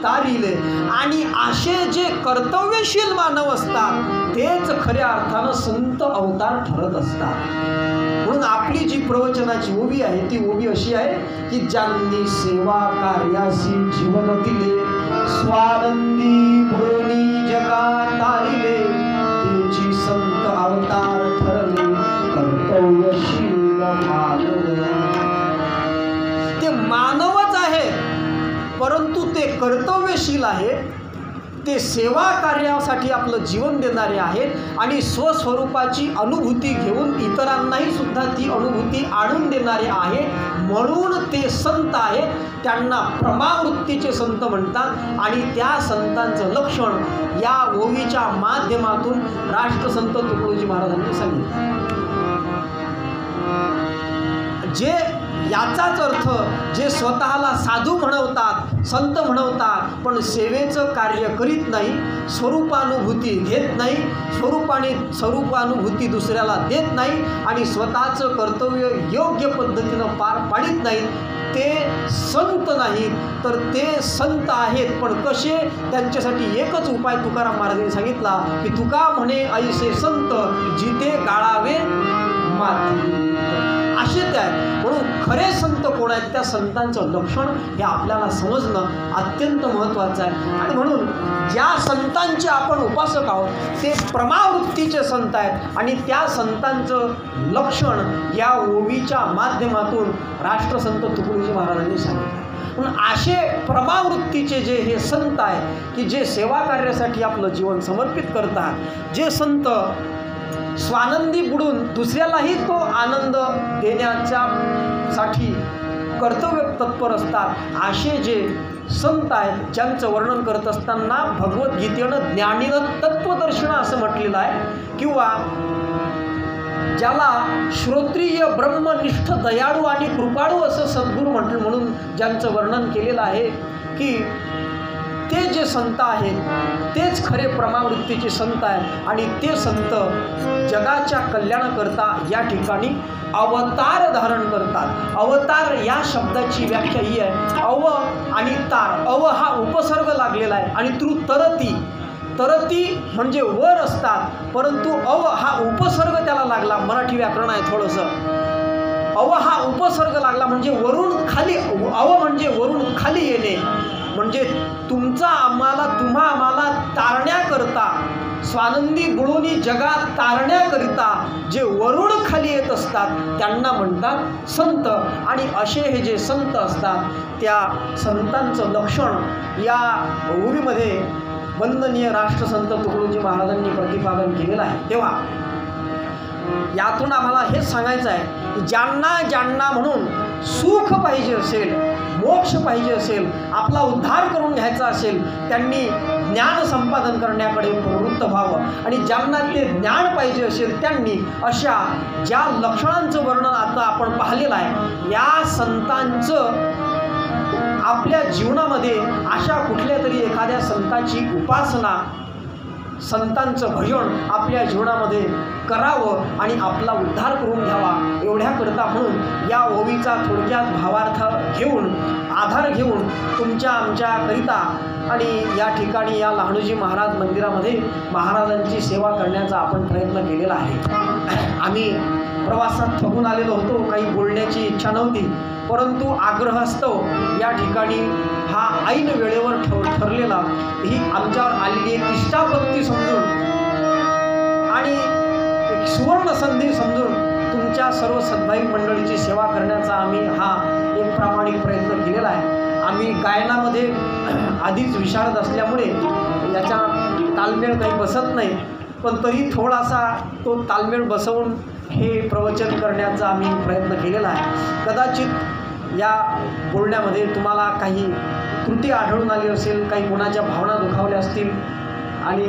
तारिले. आणि असे जे कर्तव्यशील मानव असतात तेच खऱ्या अर्थानं संत अवतार ठरत असतात. म्हणून आपली जी प्रवचनाची ओवी आहे ती ओवी अशी आहे की ज्यांनी सेवा कार्यासी जीवन दिले, स्वानंदी बुडोनी जगा तारिले, तेची संत अवतार ठरले, कर्तव्यशील मानव. ते मानवच आहे परंतु ते कर्तव्यशील आहेत, ते सेवा कार्यासाठी आपलं जीवन देणारे आहेत आणि स्वस्वरूपाची अनुभूती घेऊन इतरांनाही सुद्धा ती अनुभूती आणून देणारे आहेत. म्हणून ते संत आहेत. त्यांना प्रमावृत्तीचे संत म्हणतात आणि त्या संतांचं लक्षण या ओवीच्या माध्यमातून राष्ट्रसंत तुकडोजी महाराजांनी सांगितलं. जे याचाच अर्थ जे स्वतःला साधू म्हणवतात, संत म्हणवतात, पण सेवेचं कार्य करीत नाही, स्वरूपानुभूती घेत नाही, स्वरूपानुभूती दुसऱ्याला देत नाही आणि स्वतःचं कर्तव्य योग्य पद्धतीनं पार पाडित नाहीत, ते संत नाहीत. तर ते संत आहेत पण कसे, त्यांच्यासाठी एकच उपाय तुकाराम महाराजांनी सांगितला की तुका म्हणे ऐसे संत जिथे गाळावे माती. असे ते आहेत. म्हणून खरे संत कोण आहेत त्या संतांचं लक्षण हे आपल्याला समजणं अत्यंत महत्त्वाचं आहे. आणि म्हणून ज्या संतांचे आपण उपासक आहोत ते प्रमावृत्तीचे संत आहेत आणि त्या संतांचं लक्षण या ओवीच्या माध्यमातून राष्ट्रसंत तुकडोजी महाराजांनी सांगितलं. म्हणून असे प्रमावृत्तीचे जे हे संत आहेत की जे सेवा कार्यासाठी आपलं जीवन समर्पित करतात, जे संत स्वानंदी बुडून दुसऱ्यालाही तो आनंद देण्यासाठी कर्तव्य तत्पर असतात, असे जे संत आहेत ज्यांचं वर्णन करत असताना भगवद्गीतेनं ज्ञानीनं तत्वदर्शन असं म्हटलेलं आहे किंवा ज्याला श्रोत्रिय ब्रह्मनिष्ठ दयाळू आणि कृपाळू असं सद्गुरू म्हणून ज्यांचं वर्णन केलेलं आहे की ते जे संत आहेत तेच खरे प्रमावृत्तीचे संत आहेत आणि ते संत जगाच्या कल्याणाकरता या ठिकाणी अवतार धारण करतात. अवतार या शब्दाची व्याख्या ही आहे, अव आणि तार. अव हा उपसर्ग लागलेला आहे आणि तरती म्हणजे वर असतात, परंतु अव हा उपसर्ग त्याला लागला. मराठी व्याकरण आहे थोडंसं. अव हा उपसर्ग लागला म्हणजे वरून खाली, अव म्हणजे वरून खाली येणे म्हणजे तुम्हा आम्हाला तारण्याकरता, स्वानंदी गुळोनी जगात तारण्याकरिता जे वरुड खाली येत असतात त्यांना म्हणतात संत. आणि असे हे जे संत असतात त्या संतांचं लक्षण या ओवीमध्ये वंदनीय राष्ट्रसंत तुकडोजी महाराजांनी प्रतिपादन केलेलं आहे. तेव्हा यातून आम्हाला हेच सांगायचं आहे की ज्यांना म्हणून सुख पाहिजे असेल, मोक्ष पाहिजे असेल, आपला उद्धार करून घ्यायचा असेल, त्यांनी ज्ञान संपादन करण्याकडे प्रवृत्त व्हावं. आणि ज्यांना ते ज्ञान पाहिजे असेल त्यांनी अशा ज्या लक्षणांचं वर्णन आता आपण पाहिलेलं आहे या संतांचं आपल्या जीवनामध्ये अशा कुठल्या तरी एखाद्या संताची उपासना, संतांचं भजन आपल्या जीवनामध्ये करावं आणि आपला उद्धार करून घ्यावा. एवढ्याकरता म्हणून या ओवीचा थोडक्यात भावार्थ घेऊन, आधार घेऊन तुमच्या आमच्याकरिता आणि या ठिकाणी या लहानूजी महाराज मंदिरामध्ये महाराजांची सेवा करण्याचा आपण प्रयत्न केलेला आहे. आम्ही प्रवासात थकून आलेलो होतो, काही बोलण्याची इच्छा नव्हती, परंतु आग्रहास्तव या ठिकाणी हा ऐन वेळेवर ठरलेला ही आमच्यावर आलेली एक इष्टापत्ती समजून आणि एक सुवर्ण संधी समजून तुमच्या सर्व सद्भावी मंडळीची सेवा करण्याचा आम्ही हा एक प्रामाणिक प्रयत्न केलेला आहे. आम्ही गायनामध्ये आधीच विशारद असल्यामुळे याचा तालमेळ काही बसत नाही, पण तरी थोडासा तो तालमेळ बसवून हे प्रवचन करण्याचा आम्ही प्रयत्न केलेला आहे. कदाचित या बोलण्यामध्ये तुम्हाला काही त्रुटी आढळून आली असेल, काही कोणाच्या भावना दुखावल्या असतील आणि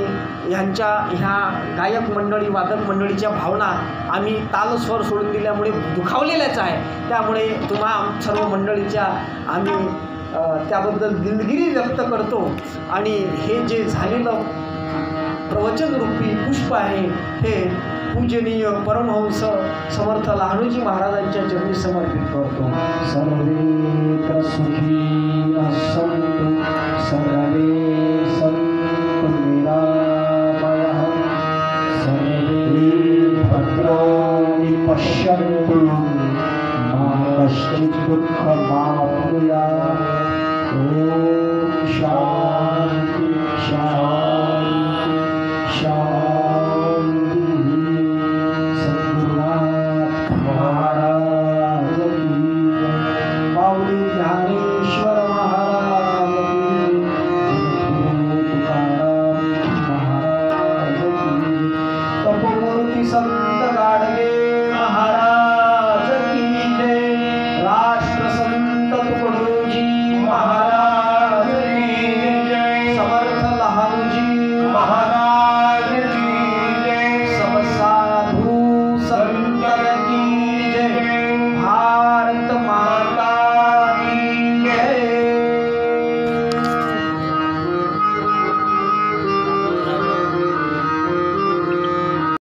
ह्या गायक मंडळी, वादक मंडळीच्या भावना आम्ही तालस्वर सोडून दिल्यामुळे दुखावलेल्याच आहे. त्यामुळे तुम्हा सर्व मंडळीच्या आम्ही त्याबद्दल दिलगिरी व्यक्त करतो. आणि हे जे झालेलं प्रवचनरूपी पुष्प आहे हे पूजनीय परमहंस समर्थ लहानूजी महाराजांच्या चरणी समर्पित करतो. सर्वे सुखी असंतु सर्वे सन्तु निरामयः सर्वे भद्राणि पश्यन्तु